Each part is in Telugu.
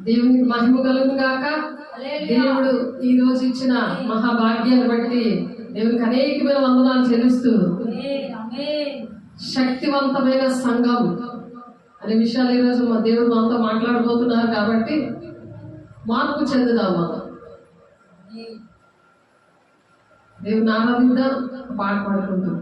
దేవునికి మహిమ కలుగును గాక. దేవుడు ఈ రోజు ఇచ్చిన మహాభాగ్యాన్ని బట్టి దేవునికి అనేకమైన వందనాలు చెల్లిస్తూ శక్తివంతమైన సంఘం అనే విషయాలు ఈరోజు మా దేవుడు మనతో మాట్లాడబోతున్నారు. కాబట్టి మార్పు చెందుదాం. మనం దేవుని ఆరాధిద్దాం, పాట పాడుకుంటాం.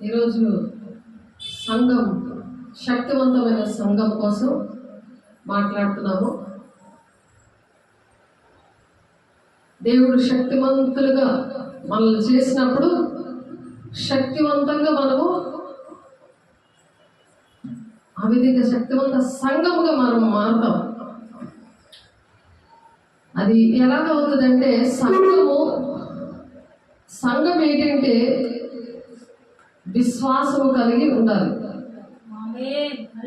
ఈరోజు సంఘం, శక్తివంతమైన సంఘం కోసం మాట్లాడుతున్నాము. దేవుడు శక్తివంతులుగా మనల్ని చేసినప్పుడు శక్తివంతంగా మనము ఆ విధంగా శక్తివంత సంఘముగా మనం మారుతాం. అది ఎలాగవుతుందంటే సంఘం ఏంటంటే విశ్వాసము కలిగి ఉండాలి.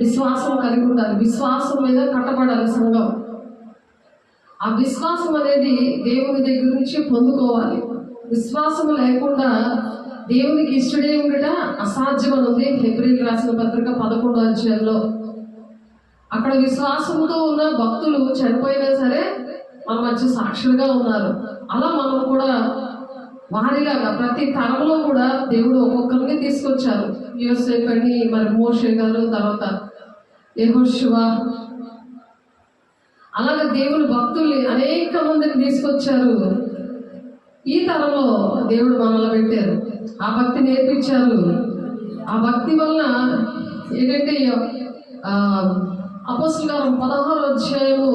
విశ్వాసం కలిగి ఉండాలి. విశ్వాసం మీద కట్టబడాలి సంఘం. ఆ విశ్వాసం అనేది దేవుని దగ్గర నుంచి పొందుకోవాలి. విశ్వాసం లేకుండా దేవునికి ఇష్టడే ఉండట అసాధ్యం ఉంది. హెబ్రీయులకు రాసిన పత్రిక 11వ అధ్యాయంలో అక్కడ విశ్వాసంతో ఉన్న భక్తులు చనిపోయినా సరే మన మధ్య సాక్షులుగా ఉన్నారు. అలా మనం కూడా వారిలాగా ప్రతి తరంలో కూడా దేవుడు ఒక్కొక్కరిని తీసుకొచ్చారు. యోసేపు అని, మరి మోషే గారు, తర్వాత యెహోషువ, అలాగే దేవుని భక్తుల్ని అనేక మందిని తీసుకొచ్చారు. ఈ తరంలో దేవుడు మనల్ని పెట్టారు. ఆ భక్తి నేర్పించారు. ఆ భక్తి వలన ఏంటంటే అపోస్తలుల కార్యం 16వ అధ్యాయము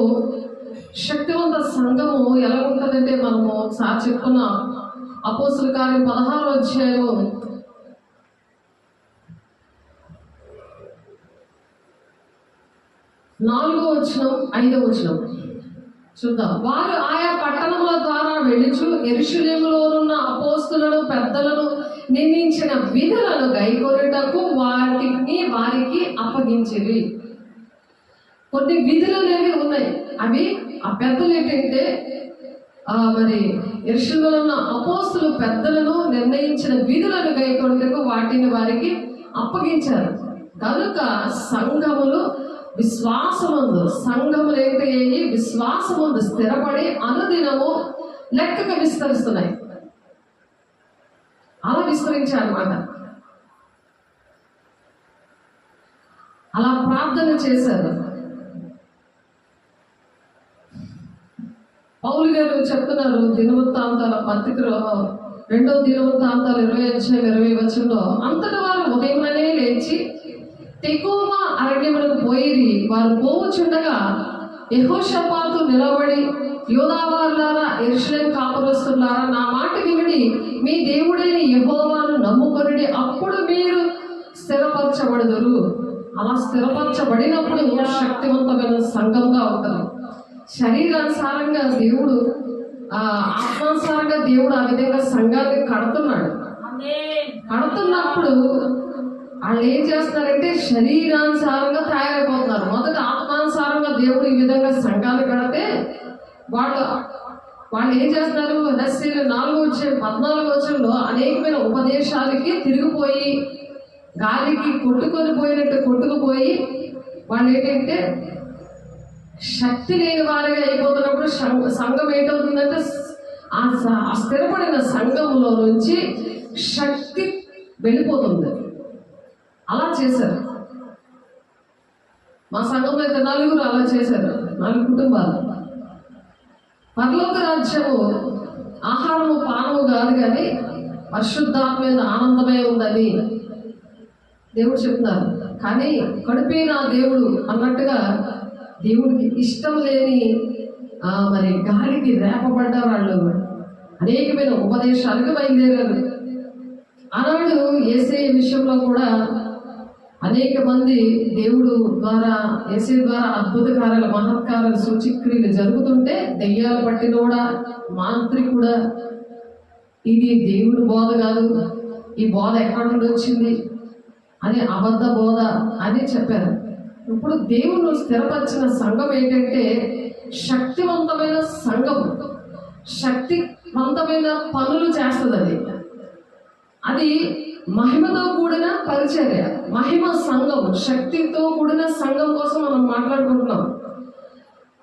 శక్తివంత సంఘము ఎలా ఉంటుందంటే, మనము ఒకసారి చెప్పుకున్నాం. అపోస్తలుల కార్యం 16వ అధ్యాయము 4వ వచనం 5వ వచనం చూద్దాం. వారు ఆయా పట్టణముల ద్వారా వెళ్ళుచు యెరూషలేములోనున్న అపోస్తలులను పెద్దలను నిర్ణయించిన విధులను గైకొనుటకు వారికి అప్పగించిరి. కొన్ని విధులు అనేవి ఉన్నాయి. అవి ఆ పెద్దలు ఏంటంటే మరి యెరూషలేములో ఉన్న అపోస్తలు పెద్దలను నిర్ణయించిన విధులను గైకొనుటకు వారికి అప్పగించారు. కనుక సంఘములు విశ్వాసమందు, సంఘములు ఏంటి, విశ్వాసమందు స్థిరపడి అనుదినము లెక్కగా విస్తరిస్తున్నాయి. అలా విస్తరించారన్నమాట. అలా ప్రార్థన చేశారు. పౌలు గారు చెప్తున్నారు దినవృత్తాంతాల పత్రికలో 2వ దినవృత్తాంతాలు 20వ అధ్యాయం 20వ వచనంలో, అంతటి వారు ఉదయముననే లేచి తెకోవ అరణ్యములకు పోయిరి. వారు పోవుచుండగా యెహోషాపాతు నిలబడి, యూదావారులారా, యెరూషలేము కాపురస్తులారా, నా మాట వినుడి, మీ దేవుడైన యెహోవాను నమ్ముకొనుడి, అప్పుడు మీరు స్థిరపరచబడుదురు. అలా స్థిరపరచబడినప్పుడు శక్తివంతమైన సంఘంగా ఉంటారు. శరీరానుసారంగా దేవుడు, ఆత్మానుసారంగా దేవుడు ఆ విధంగా సంఘాన్ని కడుతున్నాడు. కడుతున్నప్పుడు వాళ్ళు ఏం చేస్తున్నారంటే శరీరానుసారంగా తయారైపోతున్నారు. మొదట ఆత్మానుసారంగా దేవుడు ఈ విధంగా సంఘాలు కడితే వాళ్ళు ఏం చేస్తున్నారు, ఎస్సీలు 4వ వచనంలో అనేకమైన ఉపదేశాలకి తిరిగిపోయి, గాలికి కొట్టుకుపోయి వాళ్ళు ఏంటంటే శక్తి లేని వారిగా అయిపోతున్నప్పుడు సంఘం ఏంటవుతుందంటే ఆ స్థిరపడిన సంఘంలో నుంచి శక్తి వెళ్ళిపోతుంది. అలా చేశారు. మా సంఘంలో అయితే 4 అలా చేశారు. 4 కుటుంబాలు. పరలోక రాజ్యము ఆహారము పానము కాదు కానీ పరిశుద్ధాత్మ మీద ఆనందమే ఉందని దేవుడు చెప్తున్నారు. కానీ కడుపే నా దేవుడు అన్నట్టుగా దేవుడికి ఇష్టం లేని మరి గాలికి రేపబడ్డ వాళ్ళు అనేకమైన ఉపదేశాలకు బయలుదేరారు. ఆనాడు యేసయ్య విషయంలో కూడా అనేక మంది దేవుడు ద్వారా, యేసయ్య ద్వారా అద్భుత కార్యాలు, మహత్కారాలు, సూచక్రియలు జరుగుతుంటే దెయ్యాలు పట్టినోడా, మాంత్రికుడా, ఇది దేవుడి బోధ కాదు, ఈ బోధ ఎక్కడి నుండి వచ్చింది అని అబద్ధ బోధ అని చెప్పారు. ఇప్పుడు దేవుడు స్థిరపరిచిన సంఘం ఏంటంటే శక్తివంతమైన సంఘం. శక్తివంతమైన పనులు చేస్తుంది. అది మహిమతో కూడిన పరిచర్య, మహిమ సంఘం, శక్తితో కూడిన సంఘం కోసం మనం మాట్లాడుకుంటున్నాం.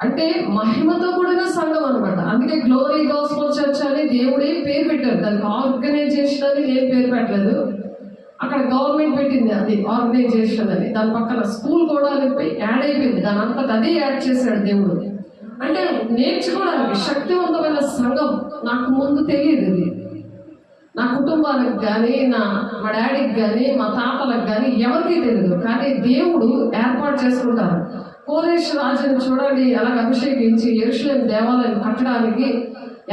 అంటే మహిమతో కూడిన సంఘం అనమాట. అందుకే గ్లోరీ గాస్పెల్ చర్చ్ అని దేవుడే పేరు పెట్టారు. దానికి ఆర్గనైజేషన్ అని నేను పేరు పెట్టలేదు. అక్కడ గవర్నమెంట్ పెట్టింది అది ఆర్గనైజేషన్ అని. దాని పక్కన స్కూల్ కూడా యాడ్ అయిపోయింది. దాని అంతటా అదే యాడ్ చేశాడు దేవుడు. అంటే నేర్చుకోవడానికి శక్తివంతమైన సంఘం నాకు ముందు తెలియదు. ఇది నా కుటుంబానికి కానీ మా డాడీకి కానీ మా తాతలకు కానీ ఎవరికీ తెలియదు. కానీ దేవుడు ఏర్పాటు చేసుకుంటారు. కోరేష్ రాజుని చూడండి ఎలాగ అభిషేకించి యెరూషలేము దేవాలయం కట్టడానికి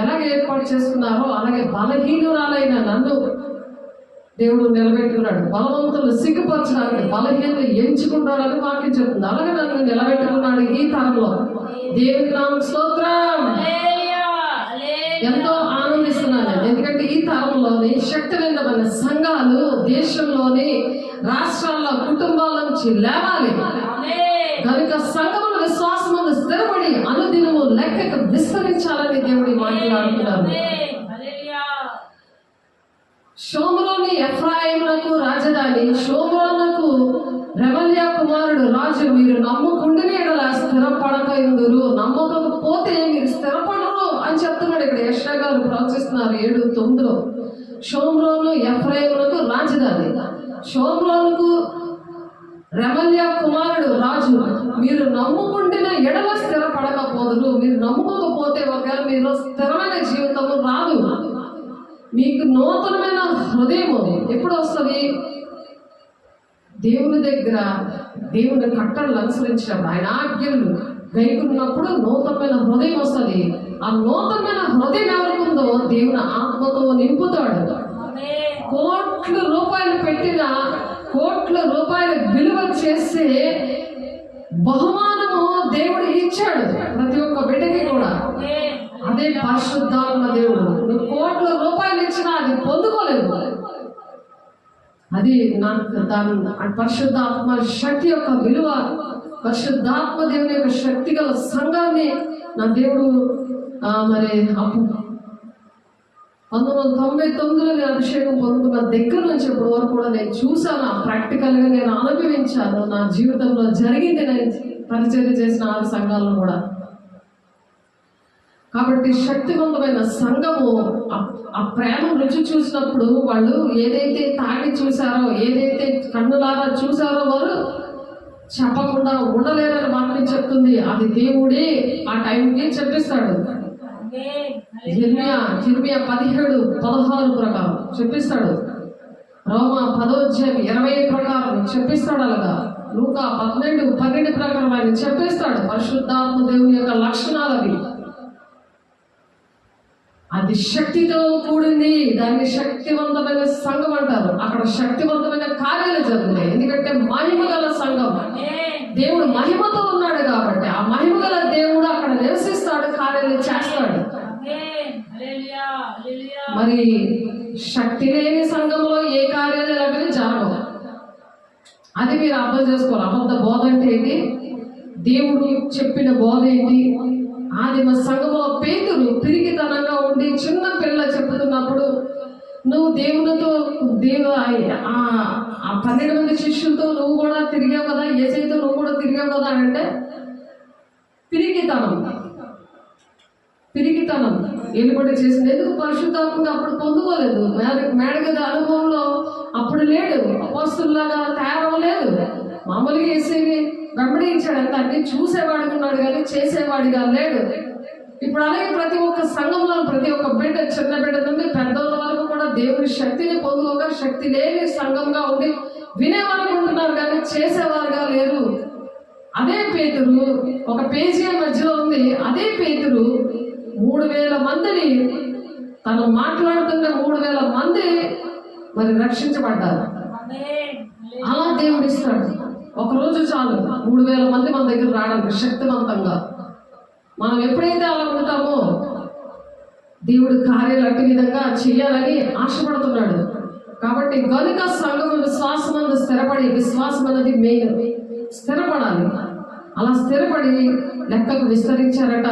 ఎలాగ ఏర్పాటు చేసుకున్నారో అలాగే బలహీనురాలైన నన్ను దేవుడు నిలబెట్టుకున్నాడు. బలవంతులు సిగ్గుపరచడానికి బలహీనలు ఎంచుకుంటాడని వాక్యం చెప్తుంది. అలాగే నన్ను నిలబెట్టుకున్నాడు ఈ తరంలో. దేవుని నామమునకు స్తోత్రం. ఎంతో ఆనందిస్తున్నాను ఎందుకంటే ఈ తరంలోని శక్తివంతమైన సంఘాలు దేశంలోని రాష్ట్రాల్లో కుటుంబాల నుంచి లేవాలి. కనుక సంఘముల విశ్వాసమును స్థిరపడి అనుదినము లెక్కకు విస్తరించాలని దేవుడి మాట్లాడుతున్నారు. షోమ్రోని ఎఫ్రాయిమునకు రాజధాని, షోమ్రోనుకు రెమల్యా కుమారుడు రాజు. మీరు నమ్ముకుంటేనే ఎడల స్థిరపడకయుందురు, నమ్మకపోతే మీరు స్థిరపడరు అని చెప్తున్నాడు. ఇక్కడ యెషయా గారు ప్రవచిస్తున్నారు 7:9. షోమ్రోను ఎఫ్రాయిమునకు రాజధాని, షోమ్రోనుకు రెమల్యా కుమారుడు రాజు. మీరు నమ్ముకుంటేనే ఎడల స్థిరపడకపోదురు. మీరు నమ్ముకోకపోతే ఒకవేళ మీరు స్థిరమైన జీవితము రాదు. మీకు నూతనమైన హృదయం ఎప్పుడు వస్తుంది? దేవుని దగ్గర దేవుని కట్టడలు అనుసరించినప్పుడు, ఆయన ఆజ్ఞలు గైకున్నప్పుడు నూతనమైన హృదయం వస్తుంది. ఆ నూతనమైన హృదయం ఎవరికి ఉందో దేవుని ఆత్మతో నింపుతాడు. కోట్ల రూపాయలు పెట్టిన, కోట్ల రూపాయల విలువ చేసే బహుమానము దేవుడు ఇచ్చాడు ప్రతి ఒక్క బిడ్డకి కూడా. అదే పరిశుద్ధాత్మ దేవుడు. నువ్వు కోట్ల రూపాయలు ఇచ్చినా అది పొందుకోలేదు. అది నాకు దాని పరిశుద్ధాత్మ శక్తి యొక్క విలువ, పరిశుద్ధాత్మ దేవుని యొక్క శక్తి గల సంఘాన్ని నా దేవుడు మరి 1999లో నేను అభిషేకం పొందుకున్న దగ్గర నుంచి ఇప్పటి వరకు కూడా నేను చూసాను. ప్రాక్టికల్గా నేను అనుభవించాను. నా జీవితంలో జరిగింది. నేను పరిచర్య చేసిన 6 సంఘాలను కూడా. కాబట్టి శక్తివంతమైన సంఘము ఆ ప్రేమ రుచి చూసినప్పుడు వాళ్ళు ఏదైతే తాగి చూసారో, ఏదైతే కన్నులారా చూసారో వారు చెప్పకుండా ఉండలేరని మాత్రం చెప్తుంది. అది దేవుడే ఆ టైంకి చెప్పిస్తాడు. జిర్మియా 17:16 ప్రకారం చెప్పిస్తాడు. రోమా 10:20 ప్రకారం చెప్పిస్తాడు. అలాగా లూకా 12:12 ప్రకారం ఆయన చెప్పిస్తాడు. పరిశుద్ధాత్మ దేవుని యొక్క లక్షణాలు అవి. అది శక్తితో కూడింది. దాన్ని శక్తివంతమైన సంఘం అంటారు. అక్కడ శక్తివంతమైన కార్యాలు జరుగుతాయి. ఎందుకంటే మహిమ గల సంఘం, దేవుడు మహిమతో ఉన్నాడు కాబట్టి ఆ మహిమ గల దేవుడు అక్కడ నివసిస్తాడు, కార్యాలు చేస్తాడు. మరి శక్తి లేని సంఘంలో ఏ కార్యాలు ఎలాంటివి జరగవు. అది మీరు అర్థం చేసుకోవాలి. అబద్ధ బోధ అంటే ఏంటి, దేవుడు చెప్పిన బోధ ఏంటి. ఆదిమ సంఘంలో పేతురు పిరికితనంగా ఉండి చిన్న పిల్ల చెప్తున్నప్పుడు నువ్వు దేవునితో ఆ 12 మంది శిష్యులతో నువ్వు కూడా తిరిగావు కదా, యేసయ్యతో నువ్వు కూడా తిరిగావు కదా అంటే పిరికితనం ఏలుబడి చేసింది. ఎందుకు? పరిశుద్ధాత్మగా అప్పుడు పొందుకోలేదు. మేడగద అనుభవంలో అప్పుడు లేడు. అపోస్తుల్లాగా తయారవ్వలేదు. మామూలుగా యేసయ్యని వెంబడించాడు. అంత అన్ని చూసేవాడిగా ఉన్నాడు కానీ చేసేవాడిగా లేడు. ఇప్పుడు అలాగే ప్రతి ఒక్క సంఘంలో ప్రతి ఒక్క బిడ్డ, చిన్న బిడ్డ నుండి పెద్దవాళ్ళ వరకు కూడా దేవుని శక్తిని పొందుకోగా శక్తి లేని సంఘంగా ఉండి వినేవారు ఉంటున్నారు కానీ చేసేవారుగా లేరు. అదే పేతురు ఒక పేజీ మధ్యలో ఉంది. అదే పేతురు 3000 మందిని, తను మాట్లాడుతున్న 3000 మంది మరి రక్షించబడ్డారు. అలా దేవుడు ఇస్తాడు. ఒకరోజు చాలు 3000 మంది మన దగ్గర రావడానికి శక్తివంతంగా. మనం ఎప్పుడైతే అలా ఉంటామో దేవుడు కార్యాలు అట్టి విధంగా చేయాలని ఆశపడుతున్నాడు. కాబట్టి గనుక సంఘము విశ్వాసమందు స్థిరపడి, విశ్వాసం అనేది మెయిన్, స్థిరపడాలి. అలా స్థిరపడి లెక్కకు విస్తరించారట.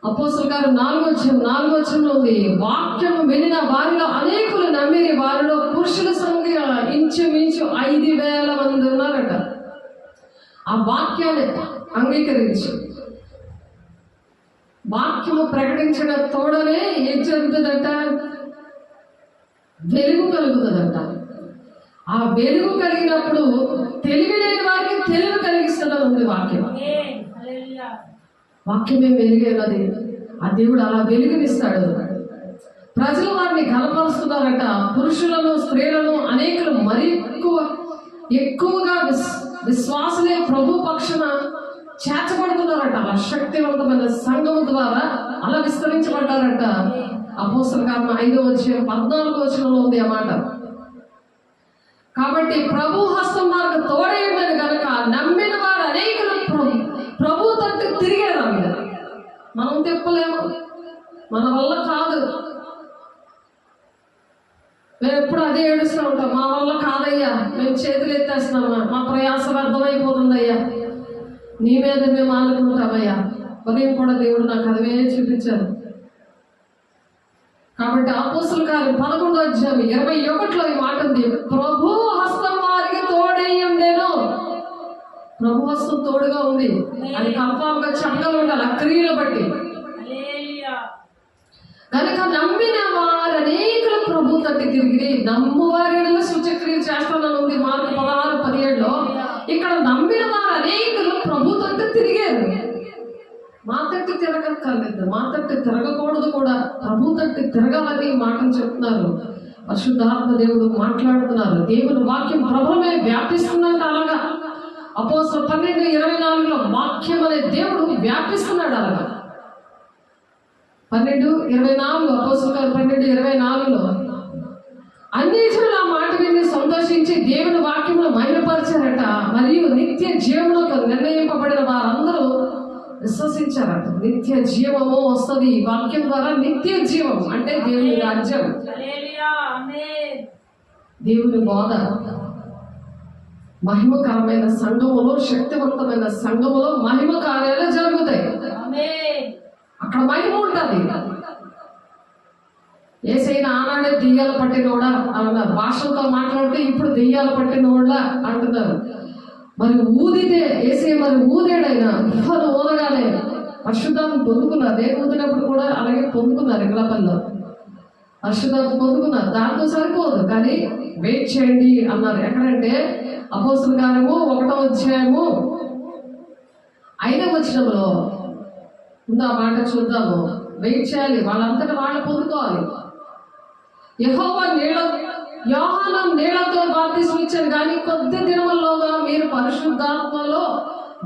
అపోస్తలుల గారు 4:4 ఉంది. వాక్యం వినిన వారిలో అనేకులు నమ్మిరి, వారిలో పురుషుల సంఖ్య ఇంచుమించు 5,000 మంది ఉన్నారట. ఆ వాక్యాన్ని అంగీకరించి వాక్యము ప్రకటించిన తోడనే ఏం జరుగుతుందట? వెలుగు కలుగుతుందట. ఆ వెలుగు కలిగినప్పుడు తెలివి లేని వారికి తెలివి కలిగిస్తుందని ఉంది వాక్యం. వాక్యమే వెలుగైనది. ఆ దేవుడు అలా వెలుగునిస్తాడు. ప్రజలు వారిని గనపరుస్తున్నారట. పురుషులను స్త్రీలను అనేకులు మరి ఎక్కువగా విశ్వాసులే ప్రభు పక్షాన చేర్చబడుతున్నారట. అలా శక్తివంతమైన సంఘము ద్వారా అలా విస్తరించబడ్డారట. అపోస్తలుల కార్యము 5:14 ఉంది ఆ మాట. కాబట్టి ప్రభు హస్తం వారికి తోడైందని కనుక నమ్మిన వారు అనేకులు ప్రభు తట్టు తిరిగారు. మనం తిప్పలేము, మన వల్ల కాదు. మేము ఎప్పుడు అదే ఏడుస్తూ ఉంటాం, మా వల్ల కాదయ్యా, మేము చేతులు ఎత్తేస్తున్నామా, మా ప్రయాసం అర్థమైపోతుందయ్యా, నీ మీద మేము ఆనుకుంటామయ్యా. ఉదయం కూడా దేవుడు నాకు అదే చూపించారు. కాబట్టి అపోస్తలుల కార్యం 11:21 ఈ మాట ఉంది, ప్రభు హస్తం వారికి తోడై ఉండేను. ప్రభు హస్తం తోడుగా ఉంది. అది కన్ఫామ్గా చెప్పగలు ఉండాలి ఆ క్రియలు బట్టి. కనుక నమ్మిన వారు అనేకులు ప్రభు తట్టు తిరిగి నమ్మువారిలో సూచక్రియలు చేస్తానని ఉంది మార్కు 16:17. ఇక్కడ నమ్మిన వారు అనేకులు ప్రభు తట్టు తిరిగారు. మా తట్టు తిరగక్కర్లేదు, మా తట్టు తిరగకూడదు కూడా, ప్రభు తట్టు తిరగాలని మాటలు చెప్తున్నారు. పరిశుద్ధాత్మ దేవుడు మాట్లాడుతున్నారు. దేవుని వాక్యం ప్రభుత్వమే వ్యాపిస్తుందంటే అలాగా. అపోస్తలులు 12:24 వాక్యం అనే దేవుడు వ్యాపిస్తున్నాడు అలాగా. 12:24 అపోస్తలుల కార్యం 12:24 అన్ని జనులు ఆ మాట విని సంతోషించి దేవుని వాక్యమును మహిమపరిచారట. మరియు నిత్య జీవములకు నిర్ణయింపబడిన వారందరూ విశ్వసించారట. నిత్య జీవము వస్తుంది ఈ వాక్యం ద్వారా. నిత్య జీవం అంటే దేవుని రాజ్యం, దేవుని బోధ. మహిమకరమైన సంఘములో, శక్తివంతమైన సంఘములో మహిమ కార్యాలు జరుగుతాయి. అక్కడ మహిమ ఉంటుంది. ఏసైనా ఆనాడే దెయ్యాలు పట్టినోడా అన్నారు. భాషలతో మాట్లాడితే ఇప్పుడు దెయ్యాలు పట్టినోళ్ళ అంటున్నారు. మరి ఊదితే ఏసై మరి ఊదేడైనా ఇవ్వను ఊదగానే పరిశుద్ధాన్ని పొందుకున్నారు. నేను ఊదినప్పుడు కూడా అలాగే పొందుకున్నారు. ఇంగ్లాపల్లో పరిశుద్ధాన్ని పొందుకున్నారు. దాంతో సరిపోదు, కానీ వెయిట్ చేయండి అన్నారు. ఎక్కడంటే అపోస్తలుల కార్యము 1:5 ఉంది ఆ మాట. చూద్దాము. వెయిట్ చేయాలి, వాళ్ళంతటా వాళ్ళు పొందుకోవాలి. యెహోవా యోహాను నీళ్లతో బాప్తిసం ఇచ్చారు, కానీ కొద్ది దినముల్లోగా మీరు పరిశుద్ధాత్మలో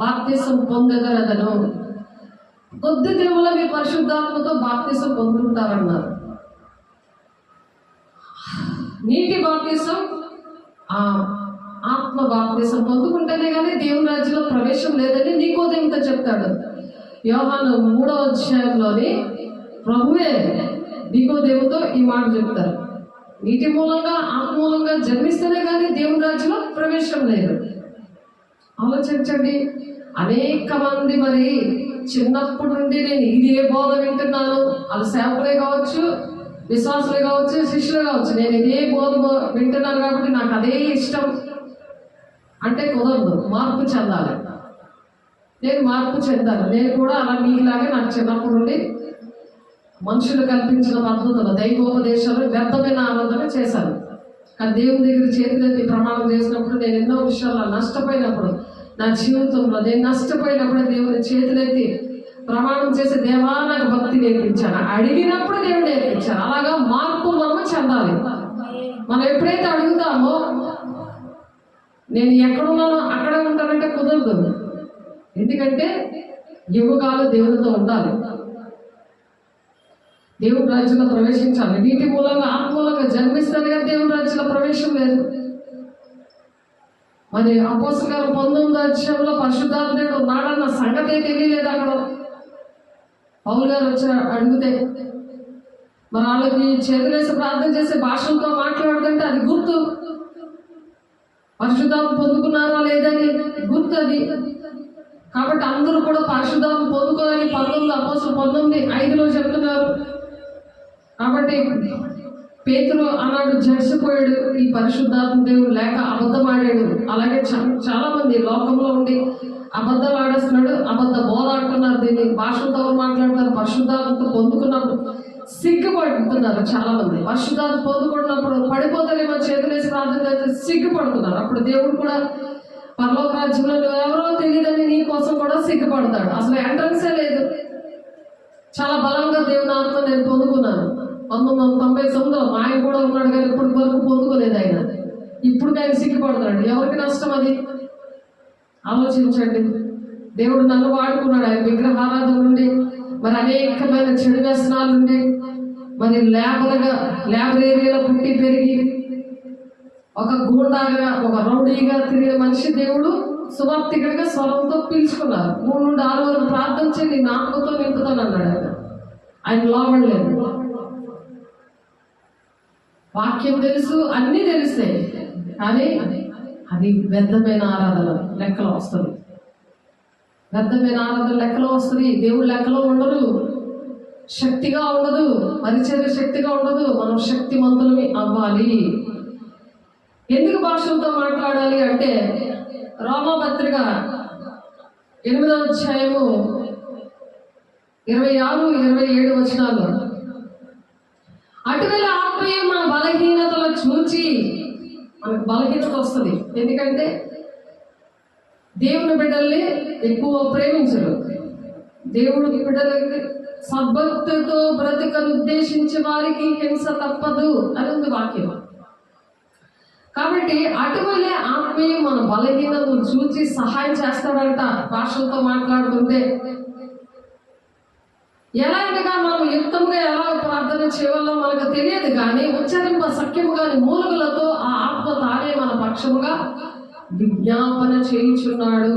బాప్తిసం పొందగలదను. కొద్ది దినములో మీరు పరిశుద్ధాత్మతో బాప్తిసం పొందుకుంటారన్నారు. నీటి బాప్తిసం, ఆత్మ బాప్తిసం పొందుకుంటేనే కానీ దేవుని రాజ్యంలో ప్రవేశం లేదని నికోదేముతో చెప్తాడు. యోహాను 3:3 ప్రభువే నికోదేముతో ఈ మాట చెప్తారు. నీటి మూలంగా ఆత్మ మూలంగా జన్మిస్తేనే కానీ దేవుని రాజ్యంలో ప్రవేశం లేదు. ఆలోచించండి. అనేక మంది మరి చిన్నప్పటి నుండి నేను ఇదే బోధ వింటున్నాను, వాళ్ళు సేవకులే కావచ్చు, విశ్వాసులే కావచ్చు, శిష్యులే కావచ్చు, నేను ఇదే బోధ వింటున్నాను కాబట్టి నాకు అదే ఇష్టం అంటే కుదరదు. మార్పు చెందాలి. నేను మార్పు చెందాను. నేను కూడా అలా మీలాగే నాకు చిన్నప్పటి నుండి మనుషులు కల్పించిన పద్ధతులు, దైవోపదేశాలు, వ్యర్థమైన ఆరాధన చేశాను. కానీ దేవుని దగ్గర చేతులెత్తి ప్రమాణం చేసినప్పుడు, నేను ఎన్నో విషయాల్లో నష్టపోయినప్పుడు, నా జీవితంలో నేను నష్టపోయినప్పుడే దేవుని చేతులెత్తి ప్రమాణం చేసి దేవా నాకు భక్తి నేర్పించాను, అడిగినప్పుడు దేవుడు నేర్పించాను. అలాగా మార్పు మనం చెందాలి. మనం ఎప్పుడైతే అడుగుతామో నేను ఎక్కడున్నానో అక్కడే ఉంటానంటే కుదరదు. ఎందుకంటే యువకాలు దేవునితో ఉండాలి, దేవుని రాజ్యంలో ప్రవేశించాలి. నీటి మూలంగా ఆత్మ మూలంగా జన్మిస్తాను కానీ దేవుని రాజ్యంలో ప్రవేశం లేదు. మరి అపోస్తలుల కార్యం 19 పరిశుద్ధాత్ముడు ఉన్నాడన్న సంగతే తెలియలేదు. అక్కడ పౌలు గారు వచ్చి అడిగితే మరి వాళ్ళకి చేతులేసి ప్రార్థన చేసి భాషలతో మాట్లాడుతుంటే అది గుర్తు. పరిశుద్ధాత్మ పొందుకున్నారా లేదని గుర్తు అది. కాబట్టి అందరూ కూడా పరిశుద్ధాత్మ పొందుకోవాలని 19 చెప్తున్నారు. కాబట్టి పేతురు అన్నాడు, జడిసిపోయాడు, ఈ పరిశుద్ధాత్మ దేవుడు లేక అబద్ధం ఆడాడు. అలాగే చాలా మంది లోకంలో ఉండి అబద్ధాలు ఆడేస్తున్నాడు, అబద్ధ బోధ ఆడుతున్నారు. దీన్ని భాషలతో మాట్లాడుతున్నారు. పరిశుద్ధాత్మతో పొందుకున్నప్పుడు సిగ్గుపడుతున్నారు చాలా మంది. పరిశుద్ధాత్మ పొందుకున్నప్పుడు పడిపోతారేమో చేతులేసి ప్రార్థన చేస్తే సిగ్గుపడుతున్నారు. అప్పుడు దేవుడు కూడా పరలోక రాజ్యంలో ఎవరో తెలియదని నీ కోసం కూడా సిగ్గుపడతాడు. అసలు ఎంట్రన్సే లేదు. చాలా బలంగా దేవుని ఆత్మ నేను పొందుకున్నాను, 1999లో మా ఆయన కూడా ఉన్నాడు, కానీ ఇప్పటి వరకు పొందుకోలేదు ఆయన. ఇప్పుడు ఆయన సిగ్గుపడుతున్నాడు. ఎవరికి నష్టం అది? ఆలోచించండి. దేవుడు నన్ను వాడుకున్నాడు. ఆయన విగ్రహారాధన నుండి, మరి అనేకమైన చెడు వ్యసనాల నుండి, మరి లేబర్ ఏరియాలో పుట్టి పెరిగి ఒక గూండాగా, ఒక రౌడీగా తిరిగిన మనిషి దేవుడు సువార్తికుడిగా స్వరంతో పీల్చుకున్నారు. 3 నుండి 6 వరకు ప్రార్థన చేయండి, నా ఆత్మతో నింపుతాను అన్నాడు. ఆయన లోబడలేదు. వాక్యం తెలుసు, అన్నీ తెలుస్తాయి, కానీ అది వ్యర్థమైన ఆరాధన లెక్కలో వస్తుంది. వ్యర్థమైన ఆరాధన లెక్కలో వస్తుంది. దేవుడు లెక్కలో ఉండదు, శక్తిగా ఉండదు, పరిచర్య శక్తిగా ఉండదు. మనం శక్తిమంతులమి అవ్వాలి. ఎందుకు భాషలతో మాట్లాడాలి అంటే, రోమాపత్రిక 8వ అధ్యాయము 26, 27 వచనాలు, అటువేళ ఆత్మీయ మన బలహీనతలు చూచి, మనకు బలహీనత వస్తుంది. ఎందుకంటే దేవుని బిడ్డల్ని ఎక్కువ ప్రేమించరు. దేవుడి బిడ్డలకి సద్భక్తితో బ్రతికను ఉద్దేశించే వారికి హింస తప్పదు అని ఉంది వాక్యం. కాబట్టి అటువలే ఆత్మీయ మన బలహీనతను చూచి సహాయం చేస్తాడంట. భాషలతో మాట్లాడుతుంటే ఎలాగగా మనం యుక్తంగా ఎలా ప్రార్థన చేయాలో మనకు తెలియదు, కానీ ఉచ్చరింప సఖ్యము కానీ మూలుగులతో ఆ ఆత్మ తానే మన పక్షముగా విజ్ఞాపన చేయుచున్నాడు.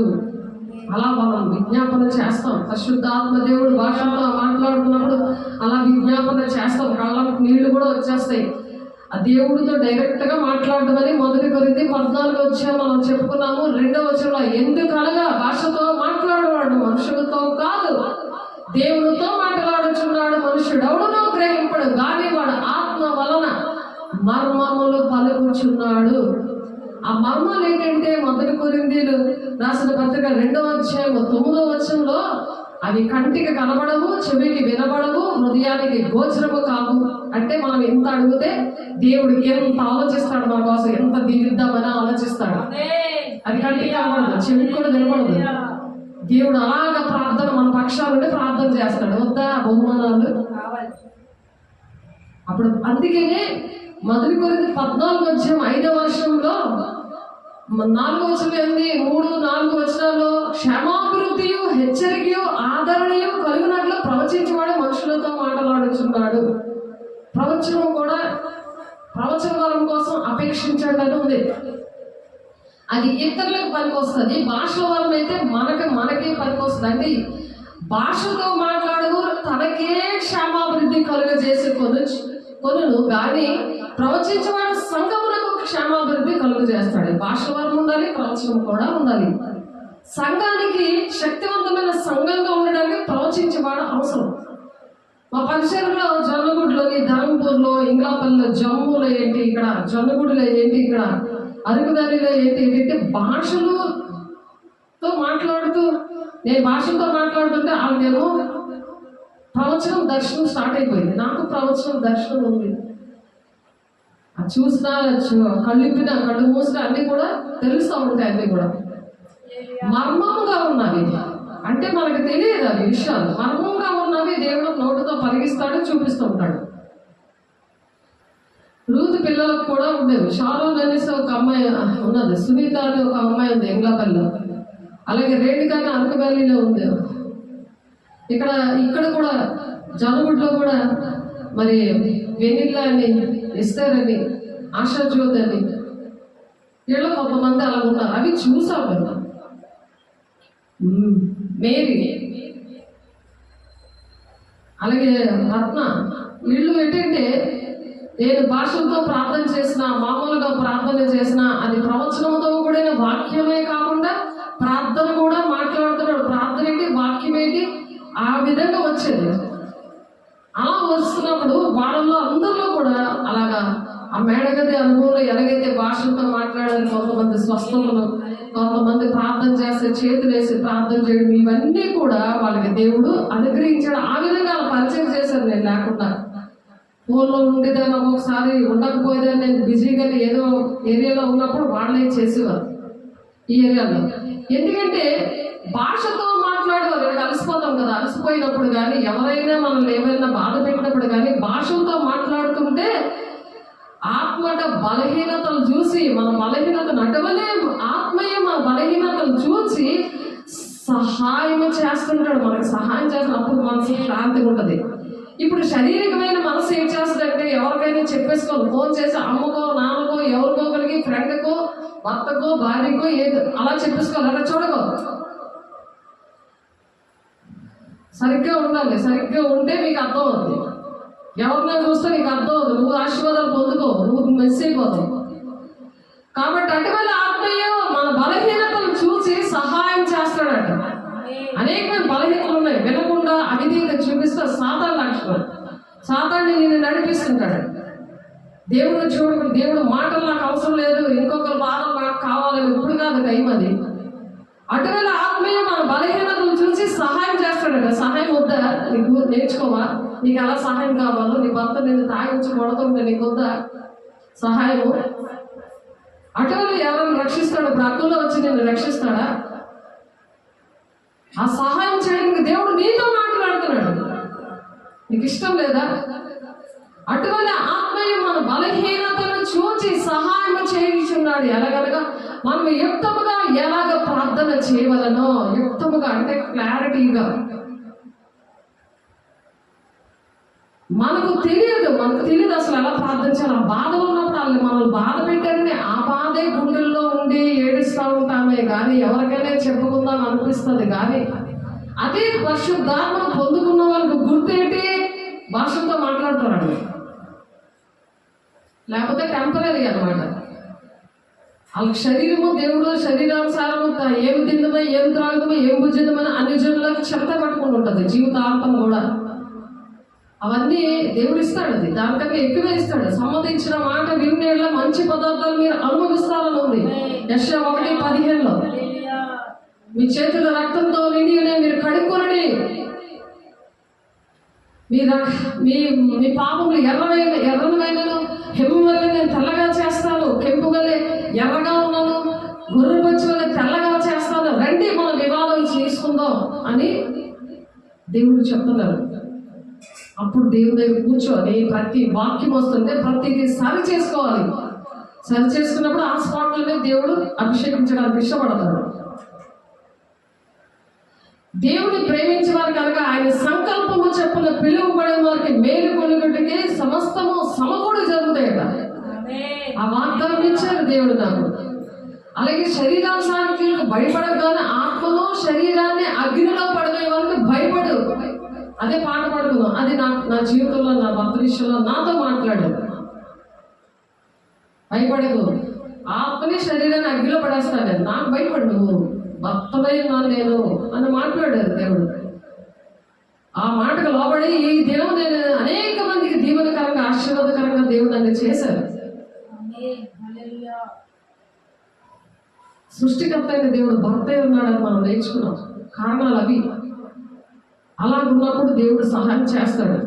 అలా మనం విజ్ఞాపన చేస్తాం. పరిశుద్ధాత్మ దేవుడు భాషలతో మాట్లాడుతున్నప్పుడు అలా విజ్ఞాపన చేస్తాం. కళ్ళకు నీళ్లు కూడా వచ్చేస్తాయి. ఆ దేవుడితో డైరెక్ట్ గా మాట్లాడడం అని 1 కొరింథీ 14 వచ్చా మనం చెప్పుకున్నాము. 2వ వచనంలో, ఎందుకనగా భాషతో మాట్లాడేవాడు మనుషులతో కాదు, దేవుడితో మాట్లాడుచున్నాడు. మనుషుడెవడునో గ్రహింపడు, కానీ వాడు ఆత్మ వలన మర్మములు పలుకుచున్నాడు. ఆ మర్మాలు ఏంటంటే 1 కొరింథీలు రాసిన పత్రిక 2వ అధ్యాయం 9వ వచనంలో, అవి కంటికి కనబడవు, చెవికి వినబడవు, హృదయానికి గోచరము కావు. అంటే మనం ఎంత అడిగితే దేవుడు ఎంత ఆలోచిస్తాడు, మన కోసం ఎంత దీవిద్దామని ఆలోచిస్తాడు. అది కంటికి కనబడదు, చెవికి కూడా వినబడదు. దేవుడు అలాగా ప్రార్థన మన పక్షాల నుండి ప్రార్థన చేస్తాడు. వద్దా బహుమానాలు అప్పుడు. అందుకనే 1 కొరింథీ 14 అధ్యాయం 5వ వచనంలో 4వ వచనం ఏంది, 3, 4 వచనాల్లో క్షమాభివృద్ధియు హెచ్చరికయు ఆదరణయు కలుగునట్లు ప్రవచించేవాడు మనుషులతో మాట్లాడుచున్నాడు. ప్రవచనం కూడా ప్రవచన వరం కోసం అపేక్షించండి అని ఉంది. అది ఇతరులకు పనికొస్తుంది. భాషల వరం అయితే మనకే పనికొస్తుంది. అంటే భాషతో మాట్లాడుతూ తనకే క్షేమాభివృద్ధి కలుగజేసి కొనును, కానీ ప్రవచించేవాడు సంఘములకు క్షేమాభివృద్ధి కలుగజేస్తాడు. భాష వరం ఉండాలి, ప్రవచనం కూడా ఉండాలి. సంఘానికి శక్తివంతమైన సంఘంగా ఉండడానికి ప్రవచించేవాడు అవసరం. మా పరిసరంలో జొన్నగుడిలోని, ధర్మపూర్లో, ఇంగ్లాపల్లిలో, జమ్ములో ఏంటి, ఇక్కడ జొన్నగుడిలో ఏంటి, ఇక్కడ అరకుదారిలో ఏంటంటే భాషలతో మాట్లాడుతూ, నేను భాషలతో మాట్లాడుతుంటే వాళ్ళేమో ప్రవచనం దర్శనం స్టార్ట్ అయిపోయింది. నాకు ప్రవచనం దర్శనం ఉంది. అది చూసినా, కళ్ళిప్పినా, కళ్ళు మూసినా అన్నీ కూడా తెలుస్తూ ఉంటాయి. అన్నీ కూడా మర్మముగా ఉన్నవి. అంటే మనకు తెలియదు అవి విషయాలు. మర్మంగా ఉన్నవి దేవుడు నోటితో పరిగిస్తాడు, చూపిస్తూ ఉంటాడు. రూతు పిల్లలకు కూడా ఉండేవి. షారోన్ అనేసి ఒక అమ్మాయి ఉన్నది, సునీత అని ఒక అమ్మాయి ఉంది ఎంగ్లాపల్లిలో. అలాగే రేణుకా అని అరకువెల్లిలో ఉంది. ఇక్కడ కూడా జనగుడిలో కూడా మరి వెనిల్లా అని, ఎస్తర్ అని, ఆశాజ్యోతి అని, వీళ్ళ కొంతమంది అలా ఉన్నారు. అవి చూసాం కదా. మేరీ, అలాగే రత్న, వీళ్ళు ఏంటంటే నేను భాషలతో ప్రార్థన చేసిన, మామూలుగా ప్రార్థన చేసిన, అది ప్రవచనంతో కూడిన వాక్యమే కాకుండా ప్రార్థన కూడా మాట్లాడుతున్నాడు. ప్రార్థన ఏంటి, వాక్యం ఏంటి, ఆ విధంగా వచ్చేది. అలా వస్తున్నప్పుడు వాళ్ళల్లో అందరిలో కూడా అలాగా ఆ మేడగది అనుభవంలో ఎలాగైతే భాషలతో మాట్లాడారు, కొంతమంది స్వస్థతలు, కొంతమంది ప్రార్థన చేస్తే చేతులు వేసి ప్రార్థన చేయడం, ఇవన్నీ కూడా వాళ్ళకి దేవుడు అనుగ్రహించాడు. ఆ విధంగా వాళ్ళు పరిచయం చేశారు. నేను లేకుండా ఫోన్లో ఉండేదాన్ని, ఒక్కొక్కసారి ఉండకపోయేదాన్ని, నేను బిజీగా ఏదో ఏరియాలో ఉన్నప్పుడు వాళ్ళే చేసేవారు. ఈ ఏరియాలో. ఎందుకంటే భాషతో మాట్లాడేవారు అలసిపోతాం కదా, అలసిపోయినప్పుడు కానీ ఎవరైనా మనల్ని ఏమైనా బాధ పెట్టినప్పుడు కానీ భాషలతో మాట్లాడుతుంటే ఆత్మట బలహీనతలు చూసి మన బలహీనతను అటవలే ఆత్మయే మన బలహీనతలు చూసి సహాయం చేస్తుంటాడు, మనకు సహాయం చేస్తున్నప్పుడు మనసు శాంతిగా ఉంటుంది. ఇప్పుడు శారీరకమైన మనసు ఏం చేస్తుందంటే ఎవరికైనా చెప్పేసుకోవాలి, ఫోన్ చేసి అమ్మకో నాన్నకో ఎవరికో కలిగి ఫ్రెండ్కో భర్తకో భార్యకో ఏదో అలా చెప్పేసుకోవాలి. అలా చూడకో, సరిగ్గా ఉండాలి. సరిగ్గా ఉంటే మీకు అర్థం అవుతుంది. ఎవరినైనా చూస్తే నీకు అర్థం అవుతుంది, నువ్వు ఆశీర్వాదాలు పొందుకో, నువ్వు మిస్ అయిపోతావు. కాబట్టి అటువల్ల ఆత్మీయ మన బలహీనతలు చూసి సహాయం చేస్తాడట. అనేకమైన బలహీనతలు ఉన్నాయి, వినకుండా అవిధేయత చూపిస్తే సాతాను లక్షణం. సాతాన్ని నిన్ను నడిపిస్తుంటాడు. దేవుడు చూడకుండా దేవుడు మాటలు నాకు అవసరం లేదు, ఇంకొకరు బాధలు నాకు కావాలని ఇప్పుడు కాదు టైం అది. అటువల్ల ఆత్మీయ మన బలహీనతలు చూసి సహాయం చేస్తాడట. సహాయం వద్దా నీకు, నేర్చుకోవా? నీకు ఎలా సహాయం కావాలో, నీ భర్త నిన్ను తాగించి కొడుతుంటే నీకు వద్దా సహాయము? అటువల్ల ఎవరైనా రక్షిస్తాడు? ఇప్పుడు అక్కులో వచ్చి నిన్ను రక్షిస్తాడా? ఆ సహాయం చేయడానికి దేవుడు నీతో మాట్లాడుతున్నాడు, నీకు ఇష్టం లేదా? అటువల్ల ఆత్మీయ మన బలహీనతను చూచి సహాయం చేయించున్నాడు. ఎలాగనగా మనం యుక్తముగా ఎలాగ ప్రార్థన చేయవలనో, యుక్తముగా అంటే క్లారిటీగా. మనకు తెలియదు అసలు ఎలా ప్రార్థించాలి. ఆ బాధ ఉన్నప్పుడు వాళ్ళు మనల్ని బాధ పెట్టారని ఆ బాధే గుండెల్లో ఉండి ఏడుస్తూ ఉంటామే కానీ ఎవరికైనా చెప్పుకుందాం అనిపిస్తుంది. కానీ అదే పరిశుద్ధాత్మ పొందుకున్న వాళ్ళకి గుర్తేంటి? భాషలతో మాట్లాడుతున్నాడు, లేకపోతే టెంపరీ అనమాట. వాళ్ళకి శరీరము దేవుడు శరీరానుసారము ఏమి తిందమో ఏమి త్రాగుదమో ఏమి భుజిద్దామని అన్ని జనులకు చెత్త పట్టుకుని ఉంటుంది జీవితాంతం కూడా. అవన్నీ దేవుడు ఇస్తాడు, అది దానికన్నా ఎక్కువే ఇస్తాడు. సమ్మతించిన మాట వినేళ్ళ మంచి పదార్థాలు మీరు అనుభవిస్తారని ఉంది యెషయా 1:15. మీ చేతుల రక్తంతో నిండి మీరు కడుక్కొనడి, మీ పాపములు ఎర్రనైనను హిమ వల్ల నేను తెల్లగా చేస్తాను, కెంపు వల్లే ఎర్రగా ఉన్నాను, గొర్రెపచ్చి వల్ల తెల్లగా చేస్తాను, రండి మన వివాదం చేసుకుందాం అని దేవుడు చెప్తున్నారు. అప్పుడు దేవుడి దగ్గర కూర్చొని ప్రతి వాక్యం వస్తుంటే ప్రతిదీ సరి చేసుకోవాలి. సరి చేసుకున్నప్పుడు ఆ స్పాట్లోనే దేవుడు అభిషేకించడానికి ఇష్టపడతాడు. దేవుని ప్రేమించే వారు కనుక ఆయన సంకల్పము చెప్పున పిలువబడిన వారికి మేలు కొనుగొట్టుకే సమస్తము సమకూడి జరుగుతాయట. ఆ వాగ్దానం ఇచ్చారు దేవుడు నాకు. అలాగే శరీరాంశానికి భయపడగానే ఆత్మలో శరీరాన్ని అగ్నిలో పడగే వారికి భయపడు. అదే పాట పాడుతున్నాం. అది నా జీవితంలో నా భర్త విషయంలో నాతో మాట్లాడాడు. భయపడకు, ఆత్మని శరీరాన్ని అగ్నిలో పడేస్తాను నేను, నాకు భయపడు, నువ్వు భర్తపై ఉన్నాను నేను అని మాట్లాడారు దేవుడు. ఆ మాటకు లోబడి ఈ దినం నేను అనేక మందికి దీవెనకరంగా ఆశీర్వాదకరంగా దేవుడు నన్ను చేశారు. సృష్టికర్త అయిన దేవుడు భర్త ఉన్నాడని మనం నేర్చుకున్నాం. కారణాలు అవి. అలా ఉన్నప్పుడు దేవుడు సహాయం చేస్తాడు.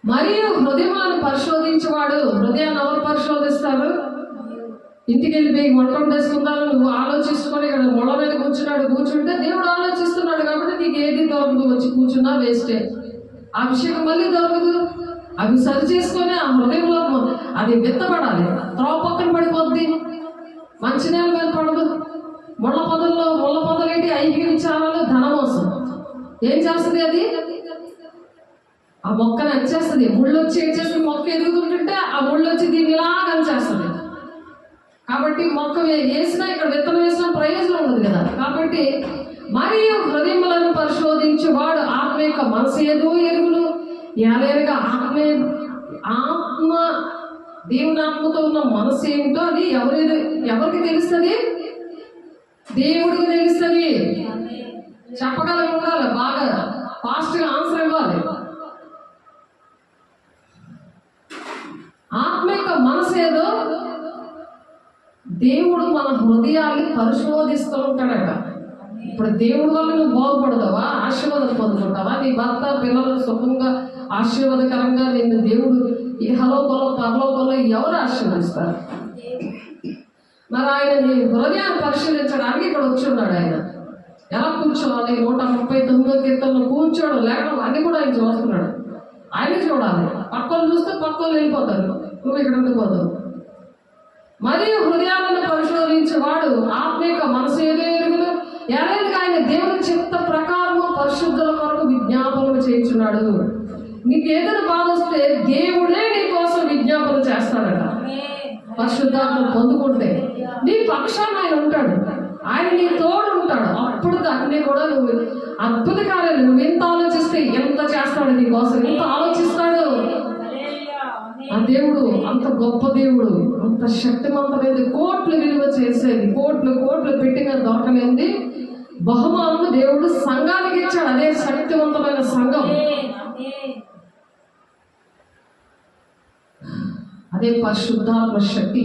మరియు హృదయములను పరిశోధించేవాడు. హృదయాన్ని ఎవరు పరిశోధిస్తారు? ఇంటికి వెళ్ళిపోయి వంట చేసుకుంటాను నువ్వు ఆలోచిస్తుకొని ఇక్కడ మొల మీద కూర్చుంటే దేవుడు ఆలోచిస్తున్నాడు కాబట్టి నీకు ఏది దొరకదు, వచ్చి కూర్చున్నా వేస్టే. ఆ విషయం మళ్ళీ దొరకదు. అవి సరి చేసుకొని ఆ హృదయంలో అది విత్తపడాలి. త్రోవ పక్కన పడిపోద్ది, మంచినీళ్ళ మీద పడదు. ముళ్ళ పొదలేంటి? ఐగిరి విచారాలు, ధనమోసం. ఏం చేస్తుంది అది? ఆ మొక్కను అంచేస్తుంది. ముళ్ళు వచ్చి ఏం చేస్తుంది? మొక్క ఎదుగుతుంటే ఆ ముళ్ళు వచ్చి దీన్ని ఇలాగ అంచేస్తుంది. కాబట్టి మొక్క వేసినా ఇక్కడ విత్తనం వేసినా ప్రయోజనం ఉండదు కదా. కాబట్టి మరియు హృదయములను పరిశోధించేవాడు ఆత్మ యొక్క మనసు ఏదో ఎరుగును. ఎలాగగా ఆత్మ దేవుని ఆత్మతో ఉన్న మనసు ఏంటో అది ఎవరికి తెలుస్తుంది? దేవుడికి తెలుస్తుంది. చెప్పగలిగి ఉండాలి, బాగా ఫాస్ట్గా ఆన్సర్ ఇవ్వాలి. ఆత్మ యొక్క మనసు ఏదో దేవుడు మన హృదయాన్ని పరిశోధిస్తూ ఉంటాడట. ఇప్పుడు దేవుడి వల్ల నువ్వు బాగుపడతావా? ఆశీర్వాదం పొందుకుంటావా? నీ భర్త పిల్లలు సుఖంగా ఆశీర్వాదకరంగా నిన్ను దేవుడు ఈ హలోకంలో పరలోకంలో ఎవరు ఆశీర్వదిస్తారు? మరి ఆయన నీ హృదయాన్ని పరిశీలించడానికి ఇక్కడ వచ్చి ఉన్నాడు. ఆయన ఎలా కూర్చోవాలి, 139వ కీర్తనలో కూర్చోడు లేకపోతే అన్ని కూడా ఆయన చూస్తున్నాడు. ఆయన చూడాలి. పక్కలు చూస్తే పక్కలు వెళ్ళిపోతారు, నువ్వు ఇక్కడ ఉండిపోతావు. మరియు హృదయాలను పరిశోధించేవాడు ఆత్మీక మనసు ఎరుగులు ఎలాగ ఆయన దేవుని చిత్త ప్రకారము పరిశుద్ధుల కొరకు విజ్ఞాపనలు చేయించున్నాడు. నీకు ఏదైనా బాధ వస్తే దేవుడే నీ కోసం విజ్ఞాపన చేస్తాడట. పరిశుద్ధాత్మ పొందుకుంటే నీ పక్షాన ఆయన ఉంటాడు, ఆయన నీ తోడు ఉంటాడు. అప్పుడు అన్నీ కూడా నువ్వు అద్భుత కార్యాలు నువ్వు ఎంత ఆలోచిస్తే ఎంత చేస్తాడు నీ కోసం, ఎంత ఆలోచిస్తాడు. ఆ దేవుడు అంత గొప్ప దేవుడు, అంత శక్తివంతమైనది, కోట్లు విలువ చేసేది, కోట్లు కోట్లు పెట్టిన దొరకలేంది బహుమానం దేవుడు సంఘానికి ఇచ్చాడు. అదే శక్తివంతమైన సంఘం, అదే పరిశుద్ధాత్మ శక్తి.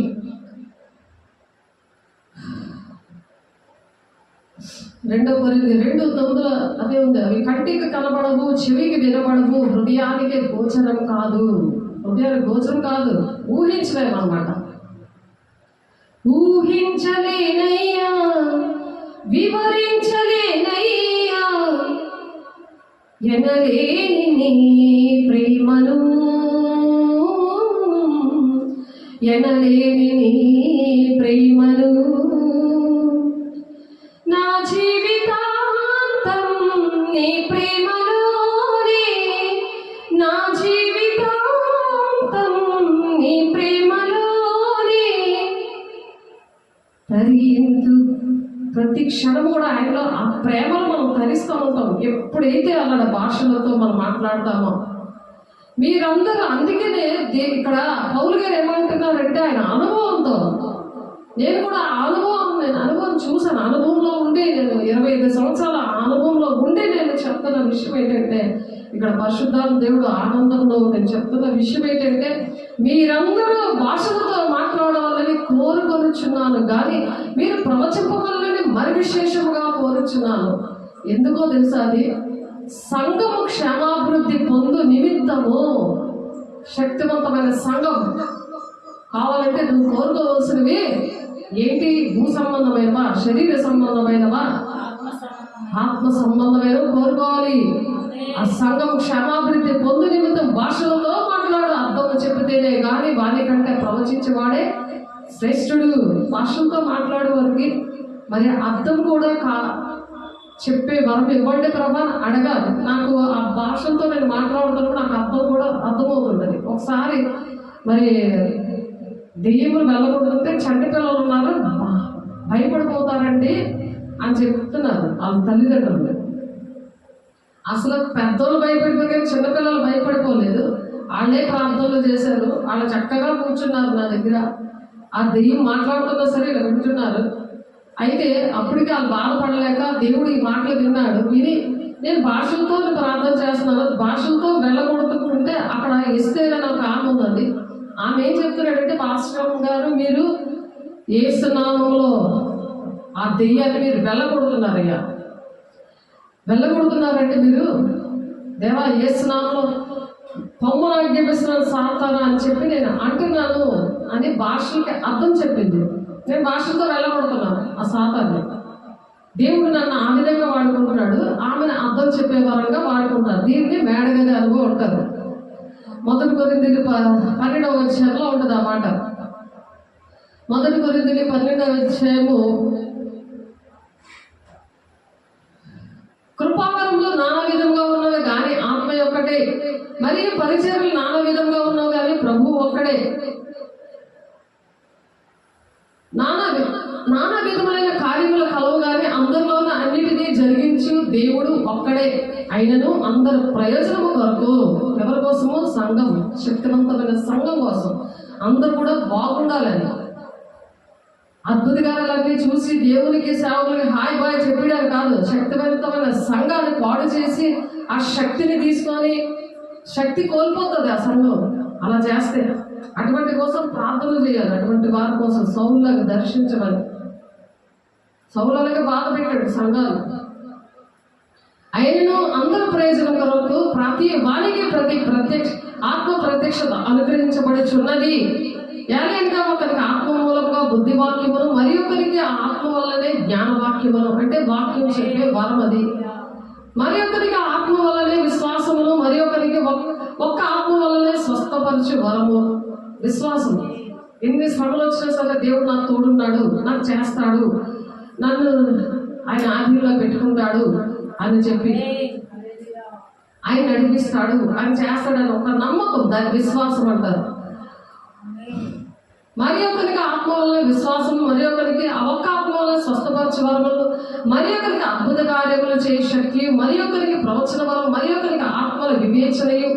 Korinథీ 2:9 అదే ఉంది. అవి కంటికి కనబడవు, చెవికి వినబడవు, హృదయానికి గోచరం కాదు. హృదయానికి గోచరం కాదు, ఊహించలేమన్నమాట. ఊహించలేనయ్యా, వివరించలేనయ్యా ఎనలేని నీ ప్రేమను, ఎనలేని నీ ప్రేమను. నా జీవితాంతం నీ ప్రేమలోనే, నా జీవితాంతం నీ ప్రేమలోనే తరింతు. ప్రతి క్షణం కూడా ఆయనలో ఆ ప్రేమను మనం తరిస్తూ ఉంటాం. ఎప్పుడైతే అలాంటి భాషలతో మనం మాట్లాడతామో మీరందరూ. అందుకనే ఇక్కడ పౌలు గారు ఏమంటున్నారంటే ఆయన అనుభవంతో, నేను కూడా అనుభవం చూసాను, అనుభవంలో ఉండే నేను 25 సంవత్సరాల అనుభవంలో ఉండే నేను చెప్తున్న విషయం ఏంటంటే, ఇక్కడ పరిశుద్ధాత్మ దేవుడు ఆనందంలో నేను చెప్తున్న విషయం ఏంటంటే, మీరందరూ భాషలతో మాట్లాడాలని కోరుకొనుచున్నాను కానీ మీరు ప్రవచింపవలని మరి విశేషముగా కోరుచున్నాను. ఎందుకో తెలుసా? అది సంఘము క్షేమాభివృద్ధి పొందు నిమిత్తము. శక్తివంతమైన సంఘం కావాలంటే నువ్వు కోరుకోవాల్సినవి ఏంటి? భూ సంబంధమైనవా, శరీర సంబంధమైనవా, ఆత్మ సంబంధమైనవి కోరుకోవాలి. ఆ సంఘం క్షేమాభివృద్ధి పొందు నిమిత్తం భాషలతో మాట్లాడు. అర్థం చెబితేనే కానీ వారి కంటే ప్రవచించేవాడే శ్రేష్ఠుడు. భాషలతో మాట్లాడే వారికి మరి అర్థం కూడా చెప్పే వరం ఇవ్వండి ప్రభా అడగాలి. నాకు ఆ భాషలతో నేను మాట్లాడుతున్నప్పుడు నాకు అర్థం కూడా అర్థమవుతుంటుంది. ఒకసారి మరి దెయ్యములు వెళ్ళకూడదంటే చంటి పిల్లలు ఉన్నారు, భయపడిపోతారండి అని చెప్తున్నారు వాళ్ళ తల్లిదండ్రులు. అసలు పెద్దోళ్ళు భయపడిపోయి కానీ చిన్నపిల్లలు భయపడిపోలేదు. వాళ్ళే ప్రార్థనలు చేశారు, వాళ్ళు చక్కగా కూర్చున్నారు నా దగ్గర. ఆ దెయ్యం మాట్లాడుతున్నా సరే ఇలా వింటున్నారు. అయితే అప్పటికి వాళ్ళు బాధపడలేక దేవుడు ఈ మాటలు విన్నాడు. విని నేను భాషలతో ప్రార్థన చేస్తున్నాను, భాషలతో వెళ్ళగొడుతుంటే అక్కడ ఇస్తేనే నాకు ఆమె ఉన్నది. ఆమె ఏం చెప్తున్నాడంటే, పాస్టర్ గారు మీరు యేసు నామములో ఆ దెయ్యాన్ని మీరు వెళ్ళగొడుతున్నారయ్యా. వెళ్ళగొడుతున్నారంటే మీరు దేవా యేసు నామములో పొమ్మను ఆజ్ఞాపిస్తున్నాను సాతానా అని చెప్పి నేను అంటున్నాను అని భాషలకి అర్థం చెప్పింది. నేను భాషలతో వెళ్ళగొడుతున్నాను ఆ సాతాన్ని. దేవుడు నన్ను ఆ విధంగా వాడుకుంటున్నాడు, ఆమెను అర్థం చెప్పే వరంగా వాడుకుంటారు. దీన్ని మేడగది అనుభవం ఉంటారు. 1 కొరింథీయులు 12వ అధ్యాయంలో ఉంటుంది ఆ మాట. 1 కొరింథీయులు 12వ అధ్యాయము, కృపావరములు నానా విధంగా ఉన్నవి కానీ ఆత్మ ఒక్కటే, మరియు పరిచర్యలు నానా విధంగా ఉన్నవి కానీ ప్రభువు ఒక్కడే. నానా విధమైన కార్యములు కలవు కానీ అందరిలోనూ అన్నిటినీ జరిగించు దేవుడు ఒక్కడే. అయినను అందరు ప్రయోజనము కొరకు. ఎవరి కోసము? సంఘం, శక్తివంతమైన సంఘం కోసం. అందరూ కూడా బాగుండాలని. అద్భుతకారాలన్నీ చూసి దేవునికి సేవకులకి హాయ్ బాయ్ చెప్పడానికి కాదు, శక్తివంతమైన సంఘాన్ని పాడు చేసి ఆ శక్తిని తీసుకొని శక్తి కోల్పోతుంది ఆ సంఘం అలా చేస్తే. అటువంటి కోసం ప్రార్థనలు చేయాలి. అటువంటి వారి కోసం సౌలులాగా దర్శించమని. సౌలులాగా బాధ పెట్టాడు సంఘాలు. ఆయనను అందరూ ప్రయోజనం కొరకు ప్రతి వారికి ప్రత్యక్ష ఆత్మ ప్రత్యక్షత అనుగ్రహించబడుచున్నది. ఏలైనగా ఒకరికి ఆత్మ మూలంగా బుద్ధి వాక్యమును, మరి ఒకరికి ఆత్మ వల్లనే జ్ఞాన వాక్యమును, అంటే వాక్యం చెప్పే వరం అది. మరి ఒకరికి ఆత్మ వల్లనే విశ్వాసమును, మరి ఒకరికి ఒక్క ఆత్మ వల్లనే స్వస్థపరచు వరము. విశ్వాసము. ఎన్ని శ్రమలు వచ్చినా సరే దేవుడు నాకు తోడున్నాడు, నాకు చేస్తాడు, నన్ను ఆయన ఆధీనంలో పెట్టుకుంటాడు అని చెప్పి ఆయన నడిపిస్తాడు, ఆయన చేస్తాడని ఒక నమ్మకం, దాని విశ్వాసం అంటారు. మరి ఒకరికి ఆత్మ వల్ల విశ్వాసం, మరి ఒకరికి ఒక్క ఆత్మ వల్ల స్వస్థపరచు వరములు, మరి ఒకరికి అద్భుత కార్యములు చేయ శక్తి, మరి ఒకరికి ప్రవచన వరం, మరి ఒకరికి ఆత్మల వివేచనయు.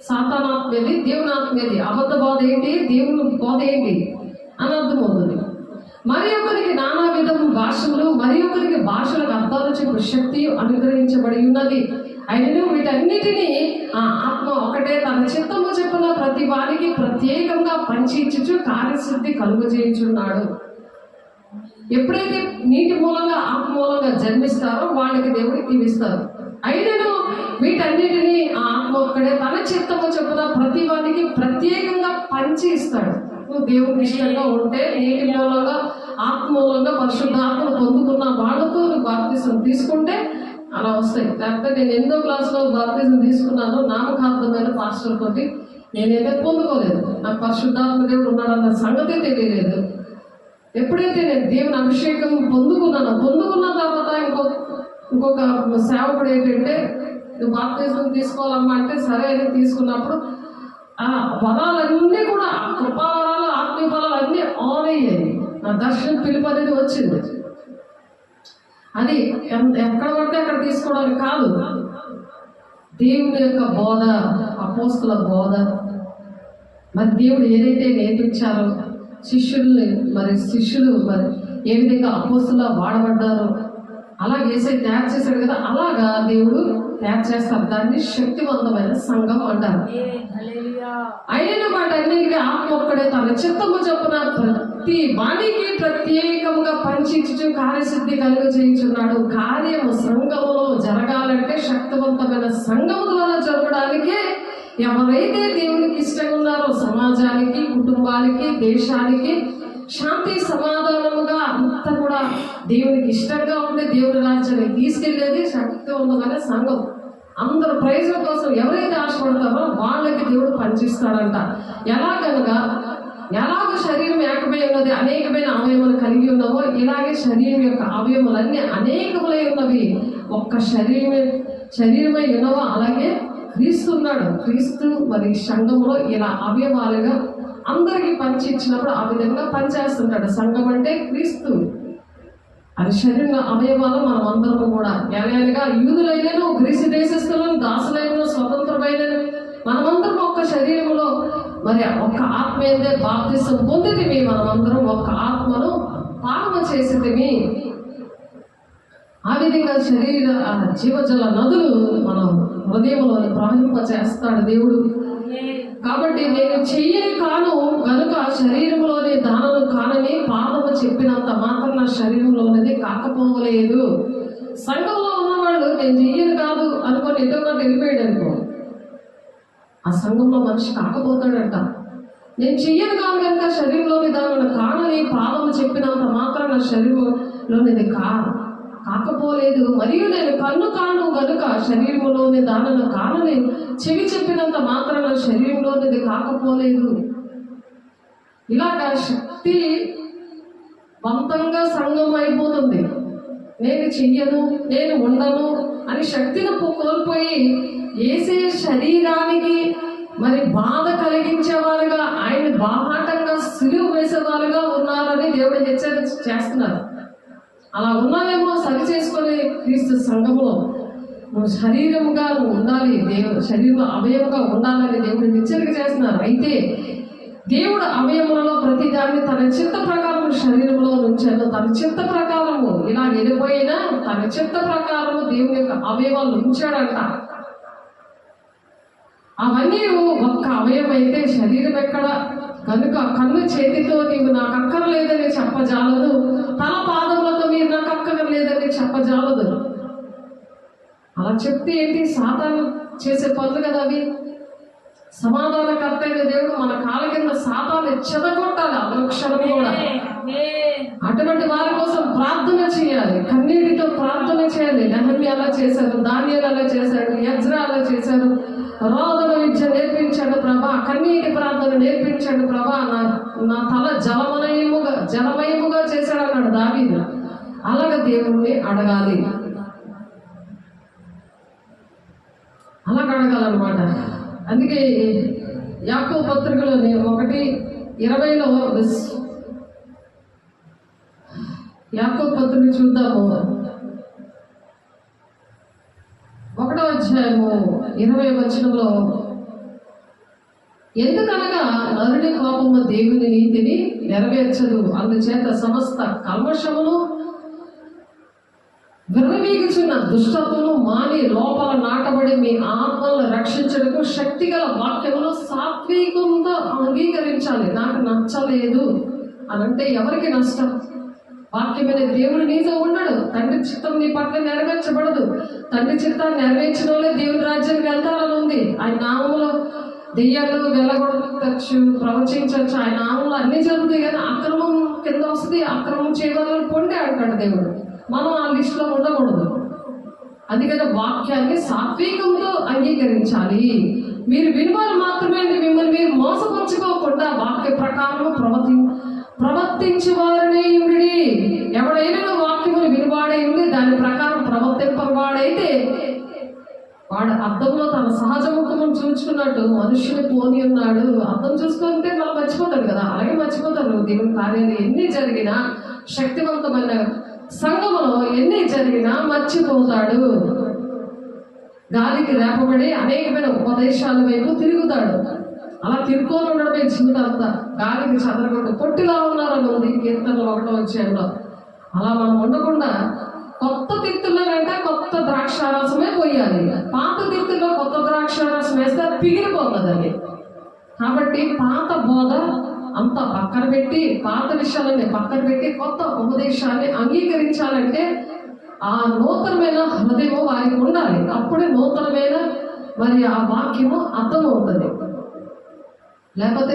సాతానాత్మేది, దేవుని ఆత్మేది. అబద్ధ బోధ ఏంటి, దేవుని బోధ ఏంటి అని అర్థమవుతుంది. మరి ఒకరికి నానా విధము భాషలు, మరి ఒకరికి భాషలకు అర్థాలు చెప్పు శక్తి అనుగ్రహించబడి ఉన్నది. అయినను వీటన్నిటినీ ఆ ఆత్మ ఒకటే తన చిత్తము చెప్పిన ప్రతి వారికి ప్రత్యేకంగా పంచిచ్చుచు కార్యసిద్ధి కలుగజేయుచున్నాడు. ఎప్పుడైతే నీటి మూలంగా ఆత్మ మూలంగా జన్మిస్తారో వాళ్ళకి దేవుడికి ఇస్తారు. అయినను వీటన్నిటినీ ఆ ఆత్మ ఒక్కడే తన చిత్తము చెప్పిన ప్రతి వారికి ప్రత్యేకంగా పంచి ఇస్తాడు. నువ్వు దేవుడికి ఇష్టంగా ఉంటే నీటి మూలంగా ఆత్మ మూలంగా పరిశుద్ధాత్మను పొందుకున్న వాళ్ళతో నువ్వు బాప్తిసం తీసుకుంటే అలా వస్తాయి. లేకపోతే నేను 8వ క్లాసులో బాప్తిజం తీసుకున్నాను, నామకార్థమైన పాస్టర్ తోటి నేనైతే పొందుకోలేదు. నాకు పరిశుద్ధాత్మ దేవుడు ఉన్నాడన్న సంగతి తెలియలేదు. ఎప్పుడైతే నేను దేవుని అభిషేకం పొందుకున్న తర్వాత ఇంకొక సేవకుడు ఏంటంటే, నువ్వు బాప్తిజం తీసుకోవాలమ్మా అంటే సరే అని తీసుకున్నప్పుడు ఆ వరాలన్నీ కూడా, కృపావరాలు ఆత్మీయ ఫలాలు అన్నీ ఆన్ అయ్యాయి. నా దర్శనం పిలుపు అనేది వచ్చింది. అది ఎక్కడ పడితే అక్కడ తీసుకోవడానికి కాదు, దేవుని యొక్క బోధ, అపోస్తుల బోధ, మరి దేవుడు ఏదైతే నేర్పించారో శిష్యులు మరి ఏ విధంగా అపోస్తులా వాడబడ్డారో అలాగే యేసే తయారు చేశాడు కదా, అలాగా దేవుడు తయారు చేస్తారు. దాన్ని శక్తివంతమైన సంఘం అంటారు. అయిన వాటన్నిటికీ ఆత్మ ఒక్కడే తన చిత్తము చొప్పున ప్రతి వానికి ప్రత్యేకముగా పంచిచ్చు కార్యసిద్ధి కలుగజేయుచున్నాడు. కార్యము సంఘములో జరగాలంటే శక్తివంతమైన సంఘము ద్వారా జరగడానికే ఎవరైతే దేవునికి ఇష్టంగా ఉన్నారో సమాజానికి, కుటుంబానికి, దేశానికి శాంతి సమాధానముగా అంతా కూడా దేవునికి ఇష్టంగా ఉండే దేవుని రాజ్యాన్ని తీసుకెళ్లేది శక్తివంతమైన సంఘం. అందరు ప్రయోజనం కోసం ఎవరైతే ఆశపడతారో వాళ్ళకి దేవుడు పనిచేస్తాడంట. ఎలాగ శరీరం ఏకమై ఉన్నది, అనేకమైన అవయవాలు కలిగి ఉన్నావో ఇలాగే శరీరం యొక్క అవయవాలన్నీ అనేకములై ఉన్నవి. ఒక్క శరీరమై ఉన్నవో అలాగే క్రీస్తు ఉన్నాడు. క్రీస్తు మరి సంఘంలో ఇలా అవయవాలుగా అందరికీ పంచి ఇచ్చినప్పుడు ఆ విధంగా పనిచేస్తుంటాడు. సంఘం అంటే క్రీస్తు, అది శరీర అవయవాలు. మనం అందరము కూడా ఎలాగనగా యూదులైనను, గ్రీసు దేశస్థులను, దాసులైన, స్వతంత్రమైన మనమందరం ఒక్క శరీరంలో మరి ఒక్క ఆత్మ ఏందే బాప్తిసం పొందితిమి. మనమందరం ఒక్క ఆత్మను పానము చేసితిమి. ఆ విధంగా శరీర జీవజల నదులు మనం హృదయంలో ప్రవహింప చేస్తాడు దేవుడు. కాబట్టి నేను చెయ్యని కాను కనుక శరీరంలోని దానను కానని పాదము చెప్పినంత మాత్రం నా శరీరంలోనిది కాకపోలేదు. సంఘంలో ఉన్నవాళ్ళు నేను చెయ్యను కాదు అనుకొని ఎటో వెళ్ళిపోయాడు అనుకో, ఆ సంఘంలో మనిషి కాకపోతాడంట. నేను చెయ్యను కాను కనుక శరీరంలోని దానను కానని పాదము చెప్పినంత మాత్రం నా శరీరంలోనిది కాకపోలేదు. మరియు నేను కన్ను కాను గనుక శరీరంలోని దానను కానని చెవి చెప్పినంత మాత్రాన శరీరంలోనిది కాకపోలేదు. ఇలాగా శక్తివంతంగా సంఘం అయిపోతుంది. నేను చెయ్యను, నేను ఉండను అని శక్తిని కోల్పోయి యేసే శరీరానికి మరి బాధ కలిగించేవారుగా, ఆయన బాహాటంగా సిలువ వేసేవారుగా ఉన్నారని దేవుడు హెచ్చరిక చేస్తున్నారు. అలా ఉన్నావేమో సరి చేసుకొని క్రీస్తు సంఘంలో నువ్వు శరీరముగా నువ్వు ఉండాలి, దేవుడు శరీరంలో అవయముగా ఉండాలని దేవుడు హెచ్చరిక చేస్తున్నారు. అయితే దేవుడు అవయములలో ప్రతి దాన్ని తన చిత్త ప్రకారం శరీరంలో ఉంచాను. తన చిత్త ప్రకారము ఇలా వెళ్ళిపోయినా తన చిత్త ప్రకారము దేవుని యొక్క అవయవాలు ఉంచాడంట. అవన్నీ ఒక్క అవయవం అయితే శరీరం ఎక్కడ కనుక కన్ను చేతితో నీవు నాకు అక్కర్లేదని చెప్పజాలదు, తల పాదములతో మీరు నాకు అక్కర్లేదని చెప్పజాలదు. అలా చెప్తే ఏంటి, సాతాను చేసే పనులు కదా అవి. సమాధానకర్త అయిన దేవుడు మన కాళ్ళ కింద సాతాన్ని చెదగొట్టాలి అనుక్షణం కూడా. అటువంటి వారి కోసం ప్రార్థన చేయాలి, కన్నీటితో ప్రార్థన చేయాలి. నెహమ్యా అలా చేశారు, దానియేలు అలా చేశాడు, ఎజ్రా అలా చేశారు. రోదన విద్య నేర్పించాడు ప్రభా, కన్నీటి ప్రార్థన నేర్పించాడు ప్రభా, నా తల జలమయముగా చేశాడు అన్నాడు దావీదు. అలాగ దేవుణ్ణి అడగాలి, అలాగ అడగాలన్నమాట. అందుకే యాకోబు పత్రికలోని 1:20 యాకోబు పత్రిక చూద్దాము. 1వ అధ్యాయము 20వ వచనంలో, ఎందుకనగా నరుని కోపము దేవుని నీతిని నెరవేర్చదు, అందుచేత సమస్త కల్మషమును విర్రవీగుచున్న దుష్టత్వము మాని లోపల నాటబడి మీ ఆత్మలను రక్షించడానికి శక్తిగల వాక్యమును సాత్వికంతో అంగీకరించాలి. నాకు నచ్చలేదు అని అంటే ఎవరికి నష్టం? వాక్యమైన దేవుడు నీతో ఉండడు. తండ్రి చిత్తం నీ పట్ల నెరవేర్చబడదు. తండ్రి చిత్తాన్ని నెరవేర్చిన వాళ్ళే దేవుని రాజ్యానికి వెళ్తారని ఉంది. ఆయన నామంలో దెయ్యాలు వెళ్ళగొట్టచ్చు, ప్రవచించవచ్చు. ఆయన నామంలో అన్ని జరుగుతాయి, కానీ అక్రమం కింద వస్తుంది. అక్రమం చేయవాలని పొండే అంటాడు దేవుడు. మనం ఆ లిస్టులో ఉండకూడదు. అందుకని వాక్యాన్ని సాత్వికంతో అంగీకరించాలి. మీరు వినువారు మాత్రమే మిమ్మల్ని మీరు మోసపరుచుకోకుండా వాక్య ప్రకారం ప్రవర్తించేవారనే ఉండి. ఎవడైనా వాక్యములు వినువాడై ఉండి దాని ప్రకారం ప్రవర్తింపవాడైతే వాడు అద్దంలో తన సహజ ముఖమును చూసుకున్నట్టు మనుష్యుని పోని ఉన్నాడు. అద్దం చూసుకుంటే మనం మర్చిపోతాడు కదా, అలాగే మర్చిపోతారు. దేవుని కార్యాలు ఎన్ని జరిగినా, శక్తివంతమైన సంఘములో ఎన్ని జరిగినా మర్చిపోతాడు. గాలికి రేపబడి అనేకమైన ఉపదేశాల వైపు తిరుగుతాడు. అలా తిరుగుకొని ఉండడమే జీవితం అంతా. గాలికి చదరగొట్టు పొట్టిలా ఉన్నారని ఉంది కీర్తనలు 1వ అధ్యాయంలో. అలా మనం ఉండకుండా కొత్త తిత్తుల్లో వెంట కొత్త ద్రాక్షారసమే పోయాలి. పాత తిత్తుల్లో కొత్త ద్రాక్షారసం వేస్తే పిగిలిపోతుంది అది. కాబట్టి పాత బోధ అంతా పక్కన పెట్టి, పాత విషయాలని పక్కన పెట్టి కొత్త ఉపదేశాన్ని అంగీకరించాలంటే ఆ నూతనమైన హృదయం వారికి ఉండాలి. అప్పుడే నూతనమైన మరి ఆ వాక్యము అర్థమవుతుంది. లేకపోతే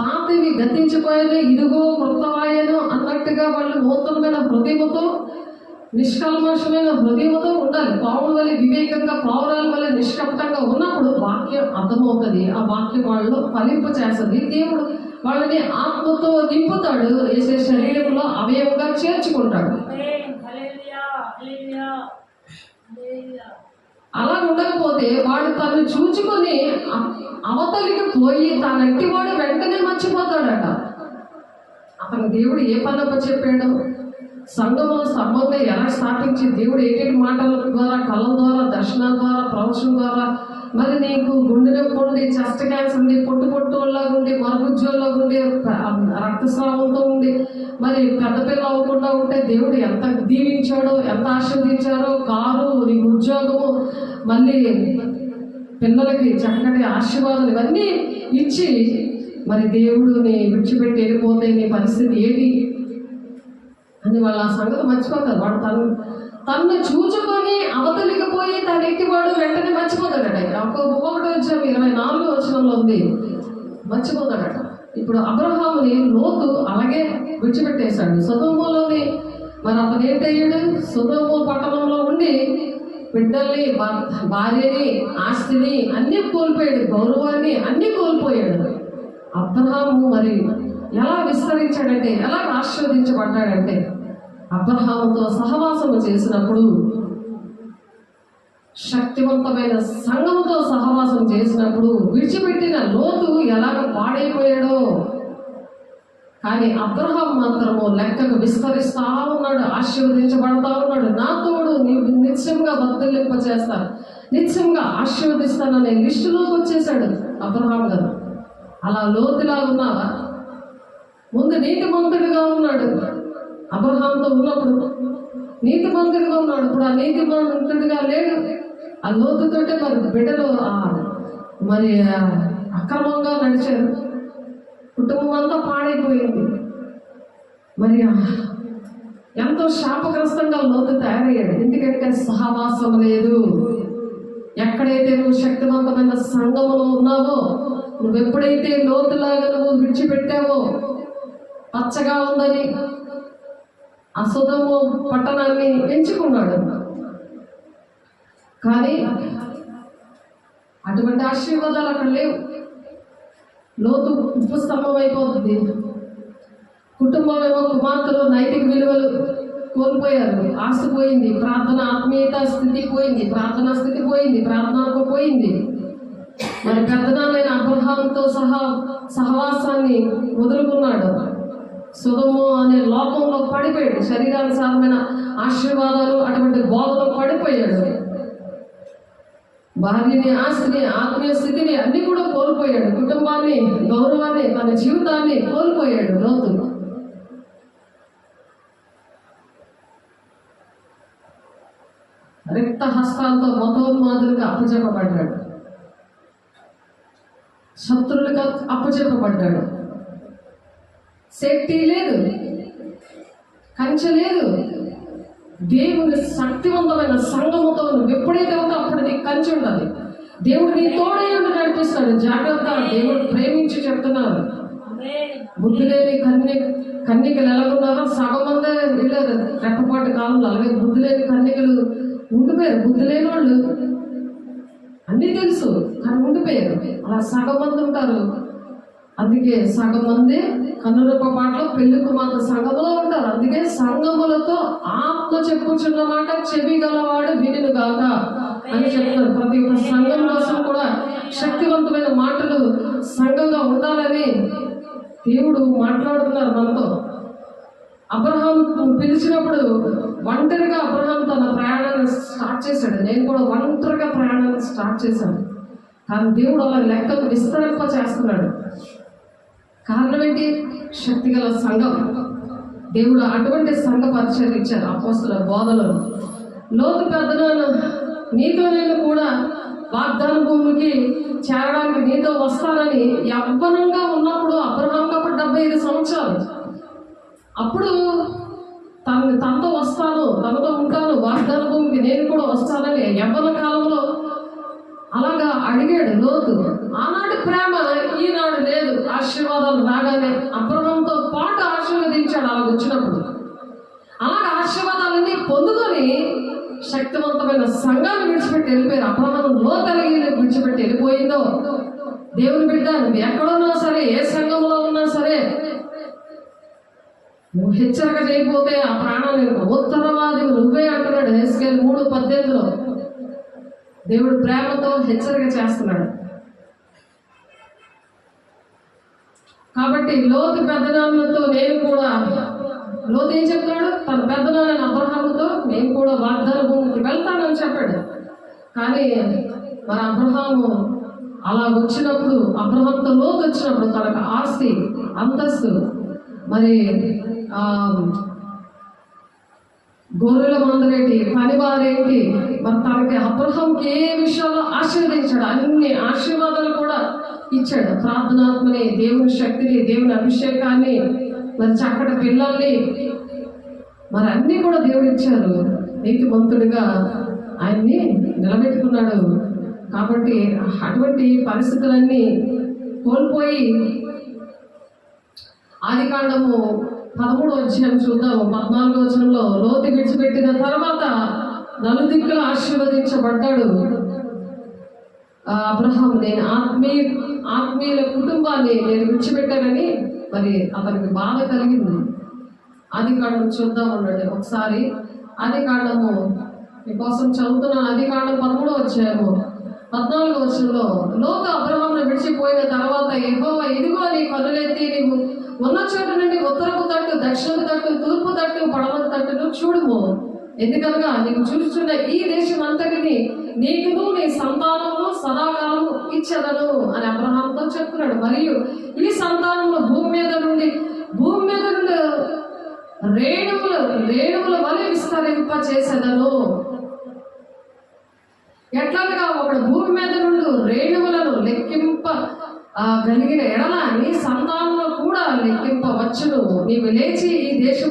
పాతవి గతించిపోయేది, ఇదిగో కృతవాయను అన్నట్టుగా వాళ్ళు నూతనమైన హృదయముతో, నిష్కల్మషమైన హృదయముతో ఉండాలి. పావుల వల్ల వివేకంగా, పావురాల వల్ల నిష్కపటంగా ఉన్నప్పుడు వాక్యం అర్థమవుతుంది. ఆ వాక్యం వాళ్ళు ఫలింప చేస్తుంది. దేవుడు వాళ్ళని ఆత్మతో నింపుతాడు, వేసే శరీరంలో అవయవంగా చేర్చుకుంటాడు. అలా ఉండకపోతే వాడు తను చూచుకొని అవతలికి పోయి తనంటి వాడు వెంటనే మర్చిపోతాడట. అతను దేవుడు ఏ పనప్ప చెప్పాడు, సంఘంలో స్తంభంగా ఎలా స్థాపించి దేవుడు ఏటేటి మాటల ద్వారా, కళ్ళ ద్వారా, దర్శనాల ద్వారా, ప్రవచనం ద్వారా, మరి నీకు గుండె నొప్పి ఉండి, చెస్ట్ క్యాన్సర్ ఉండి, పొట్టులాగా ఉండి, మరుగుజ్జోలాగా ఉండి, రక్తస్రావంతో ఉండి, మరి పెద్ద పిల్ల అవ్వకుండా ఉంటే దేవుడు ఎంత దీవించాడో, ఎంత ఆశీర్వదించాడో. కారు, నీకు ఉద్యోగము, మళ్ళీ పిల్లలకి చక్కటి ఆశీర్వాదాలు ఇవన్నీ ఇచ్చి మరి దేవుడిని విడిచిపెట్టి వెళ్ళిపోతే నీ పరిస్థితి ఏంటి అని వాళ్ళు ఆ సంగతి మర్చిపోతారు. వాడు తను చూచుకొని అవతలికి పోయి తన ఎక్కివాడు వెంటనే మర్చిపోతాడట. 1వ అధ్యాయం 24వ వచనంలో ఉంది, మర్చిపోతాడట. ఇప్పుడు అబ్రహాముని లోతు అలాగే విడిచిపెట్టేశాడు. సొదొమలోని మరి అతను ఏంటయ్యాడు, సొదొమ పట్టణంలో ఉండి బిడ్డల్ని, భార్యని, ఆస్తిని అన్నీ కోల్పోయాడు, గౌరవాన్ని అన్నీ కోల్పోయాడు. అబ్రహాము మరి ఎలా విస్తరించాడంటే, ఎలా ఆశీర్వదించబడ్డాడంటే, అబ్రహాముతో సహవాసము చేసినప్పుడు, శక్తివంతమైన సంఘముతో సహవాసం చేసినప్పుడు విడిచిపెట్టిన లోతు ఎలాగ పాడైపోయాడో. కానీ అబ్రహాం మాత్రము లెక్కకు విస్తరిస్తా ఉన్నాడు, ఆశీర్వదించబడతా ఉన్నాడు. నా తోడు నీవు నిత్యంగా వర్ధిల్లింప చేస్తాను, నిత్యంగా ఆశీర్వదిస్తాననే లిస్టులోకి వచ్చేసాడు అబ్రహాం గారు. అలా లోతులా ఉన్నావా? ముందు నీతిమంతుడిగా ఉన్నాడు. అబ్రహాంతో ఉన్నప్పుడు నీతిమంతుడిగా ఉన్నాడు. ఇప్పుడు ఆ నీతిమంతుడిగా లేడు. ఆ లోతుతోటే మరి బిడ్డలు మరి అక్రమంగా నడిచారు. కుటుంబం అంతా పాడైపోయింది. మరి ఎంతో శాపగ్రస్తంగా లోతు తయారయ్యాడు. ఎందుకంటే సహవాసం లేదు. ఎక్కడైతే నువ్వు శక్తివంతమైన సంఘములో ఉన్నావో, నువ్వెప్పుడైతే లోతులాగా నువ్వు విడిచిపెట్టావో, పచ్చగా ఉందని ఆ సొదొమ పట్టణాన్ని ఎంచుకున్నాడు. కానీ అటువంటి ఆశీర్వాదాలు అక్కడ లేవు. లోతు ఉపస్తంభం అయిపోతుంది. కుటుంబం ఏమో, కుమార్తెలు నైతిక విలువలు కోల్పోయారు, ఆస్తి పోయింది, ప్రార్థన ఆత్మీయత స్థితి పోయింది, ప్రార్థనా స్థితి పోయింది, ప్రార్థనకు పోయింది. మరి పెద్దనాన్నైన అబ్రహాంతో సహవాసాన్ని వదులుకున్నాడు. సొదొమ అనే లోకంలో పడిపోయాడు. శరీరానుసారమైన ఆశీర్వాదాలు, అటువంటి బోధలో పడిపోయాడు. భార్యని, ఆస్తిని, ఆత్మీయ స్థితిని అన్ని కూడా కోల్పోయాడు. కుటుంబాన్ని, గౌరవాన్ని, తన జీవితాన్ని కోల్పోయాడు లోతు. రిక్త హస్తాలతో మతోన్మాదులుగా అప్పచెప్పబడ్డాడు. శత్రులుగా అప్పచెప్పబడ్డాడు. సేఫ్టీ లేదు, కంచె లేదు. దేవుని శక్తివంతమైన సంఘముతో నువ్వు ఎప్పుడైతే ఉందో అప్పుడు నీకు కంచె ఉండాలి. దేవుడు నీ తోడై ఉండి నడిపిస్తాడు. జాగ్రత్త. దేవుడు ప్రేమించి చెప్తున్నారు. బుద్ధి లేని కన్నికలు ఎలాగున్నారో సగం మందే వెళ్ళారు రెప్పపాటి కాలంలో. అలాగే బుద్ధి లేని కన్నికలు ఉండిపోయారు. బుద్ధి లేని వాళ్ళు అన్నీ తెలుసు కానీ ఉండిపోయారు. అలా సగం మంది ఉంటారు. అందుకే సగం మంది కన్నురెప్ప పాటలో పెళ్లి కుమార్తె సంఘములో ఉంటారు. అందుకే సంఘములతో ఆత్మ చెప్పుచున్న మాట చెవి గలవాడు వినును గాక అని చెప్తారు. ప్రతి ఒక్క సంఘం కోసం కూడా శక్తివంతమైన మాటలు సంఘంగా ఉండాలని దేవుడు మాట్లాడుతున్నారు మనతో. అబ్రహాం పిలిచినప్పుడు ఒంటరిగా అబ్రహాం తన ప్రయాణాన్ని స్టార్ట్ చేశాడు. నేను కూడా ఒంటరిగా ప్రయాణాన్ని స్టార్ట్ చేశాను. కానీ దేవుడు అలా లెక్కలు విస్తరింప చేస్తున్నాడు. కారణం ఏంటి? శక్తిగల సంఘం. దేవుడు అటువంటి సంఘ పరిచయం ఇచ్చారు అపోస్తలుల బోధనలు. లోతు పెద్దనాన్న, నీతో నేను కూడా వాగ్దాన భూమికి చేరడానికి నీతో వస్తానని యవ్వనంగా ఉన్నప్పుడు, అబ్రహాం అప్పుడు 75 సంవత్సరాలు, అప్పుడు తనతో వస్తాను, తనతో ఉంటాను, వాగ్దాన భూమికి నేను కూడా వస్తానని యవ్వన కాలంలో అలాగా అడిగాడు లోతు. ఆనాటి ప్రేమ ఈనాడు లేదు. ఆశీర్వాదాలు రాగానే అబ్రహాంతో పాటు ఆశీర్వదించాడు. అలా వచ్చినప్పుడు అలాగే ఆశీర్వాదాలన్నీ పొందుకొని శక్తివంతమైన సంఘాన్ని విడిచిపెట్టి వెళ్ళిపోయారు. అబ్రహాం లోతు విడిచిపెట్టి వెళ్ళిపోయిందో, దేవుని బిడ్డ నువ్వు ఎక్కడున్నా సరే, ఏ సంఘంలో ఉన్నా సరే, నువ్వు హెచ్చరిక చేయకపోతే ఆ ప్రాణాన్ని ఉత్తరవాది నువ్వే అంటున్నాడు హెస్కేల్ 3:18. దేవుడు ప్రేమతో హెచ్చరిక చేస్తున్నాడు. కాబట్టి లోతు పెద్దనాన్నతో నేను కూడా, లోతు ఏం చెప్తున్నాడు? తన పెద్దనాన్న అబ్రహాముతో నేను కూడా వాగ్దాన భూమికి వెళ్తానని చెప్పాడు. కానీ మరి అబ్రహాము అలా వచ్చినప్పుడు, అబ్రహాంతో లోతు వచ్చినప్పుడు తనకు ఆస్తి, అంతస్తు, మరి గొర్రెల మందరేంటి, పనివారేంటి, మరి తనకి అబ్రహాంకి ఏ విషయాల్లో ఆశీర్వదించాడు, అన్ని ఆశీర్వాదాలు కూడా ఇచ్చాడు. ప్రార్థనాత్మని, దేవుని శక్తిని, దేవుని అభిషేకాన్ని, మరి చక్కటి పిల్లల్ని, మరి అన్నీ కూడా దేవుడు ఇచ్చారు. నీతిమంతుడిగా ఆయన్ని నిలబెట్టుకున్నాడు. కాబట్టి అటువంటి పరిస్థితులన్నీ కోల్పోయి ఆదికాండము 13వ అధ్యాయం చూద్దాము. 14వ వచనంలో లోతు విడిచిపెట్టిన తర్వాత నలుదిక్కులు ఆశీర్వదించబడ్డాడు అబ్రహాం. నేను ఆత్మీయుల కుటుంబాన్ని నేను విడిచిపెట్టానని మరి అతనికి బాధ కలిగింది. ఆదికాండం చూద్దాం అన్నాడు ఒకసారి. ఆదికాండము మీకోసం చదువుతున్నాను. ఆదికాండం 13వ అధ్యాయము 14వ వచనంలో, లోతు అబ్రహాంను విడిచిపోయిన తర్వాత యెహోవా, ఇదిగో నీ కన్నులెత్తి నీవు ఉన్న చోట నుండి ఉత్తరపు తట్టు, దక్షిణపు తట్టు, తూర్పు తట్టు, పడమర తట్టును చూడుము. ఎందుకనగా నీకు చూస్తున్న ఈ దేశం అంతటిని నీకును నీ సంతానమును సదాకాలము ఇచ్చెదను అని అబ్రహాంతో చెప్తున్నాడు. మరియు ఈ సంతానమును భూమి మీద నుండి రేణువుల వలె విస్తరింప చేసేదను. ఎట్లాగా ఒకడు భూమి మీద నుండి రేణువులను లెక్కింప కలిగిన ఎడల నీ సంతానంలో కూడా లెక్కింపవచ్చును. నీవు లేచి ఈ దేశం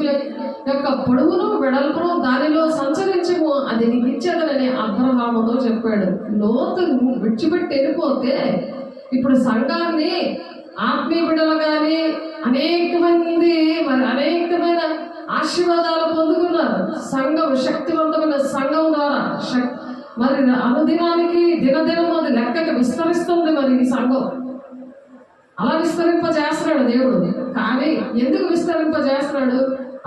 యొక్క పొడవును వెడల్పును దానిలో సంచరించము. అది అది నీకు ఇచ్చేదనని అబ్రహాముతో చెప్పాడు. లోతు విడిచిపెట్టి వెళ్ళిపోతే ఇప్పుడు సంఘాన్ని ఆత్మీయ బిడ్డలు కానీ అనేక మంది మరి అనేకమైన ఆశీర్వాదాలు పొందుకున్నారు. సంఘం శక్తివంతమైన సంఘం ద్వారా మరి అనుదినానికి దినదినం అది లెక్కకి విస్తరిస్తుంది. మరి ఈ సంఘం అలా విస్తరింపజేస్తున్నాడు దేవుడు. కానీ ఎందుకు విస్తరింపజేస్తున్నాడు?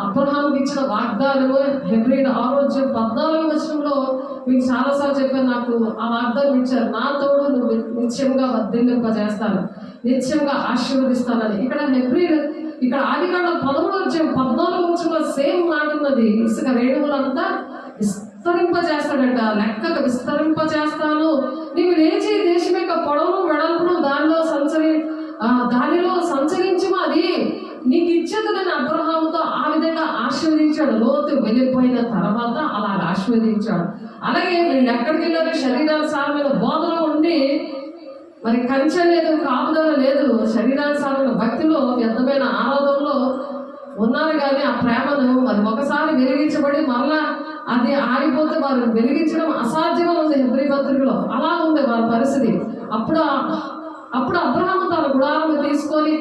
అబ్రహాముకి ఇచ్చిన వాగ్దానము హెబ్రీయుల 6:14 మీకు చాలాసార్లు చెప్పాను. నాకు ఆ వాగ్దానం ఇచ్చారు, నా తోడు నువ్వు నిత్యంగా వర్ధిల్లింపజేస్తాను, నిత్యంగా ఆశీర్వదిస్తానని. ఇక్కడ ఆదికాండం 13:14 సేమ్ మాట ఉన్నది. ఇసుక రేణువులంతా విస్తరింపజేస్తాడంట, లెక్కకు విస్తరింపజేస్తాను. నీవు లేచి దేశం యొక్క పొడవును వెడల్పును దానిలో సంచరించము, అది నీకు ఇచ్చేదని అబ్రహాముతో ఆ విధంగా ఆశీర్వదించాడు. లోతు వెళ్ళిపోయిన తర్వాత అలా ఆశీర్వదించాడు. అలాగే వీళ్ళు ఎక్కడికి వెళ్ళారు? శరీరానుసారమైన బోధలో ఉండి మరి కంచె లేదు, కాపుదల లేదు, శరీరానుసారమైన భక్తిలో వ్యర్థమైన ఆరాధనలో ఉన్నారు. కానీ ఆ ప్రేమను మరి ఒకసారి వెలిగించబడి మరలా అది ఆగిపోతే వారు వెలిగించడం అసాధ్యంగా ఉంది. హెబ్రీ పత్రికలో అలా ఉంది వారి పరిస్థితి. అప్పుడు అబ్రహాము తన గుడారం తీసుకొని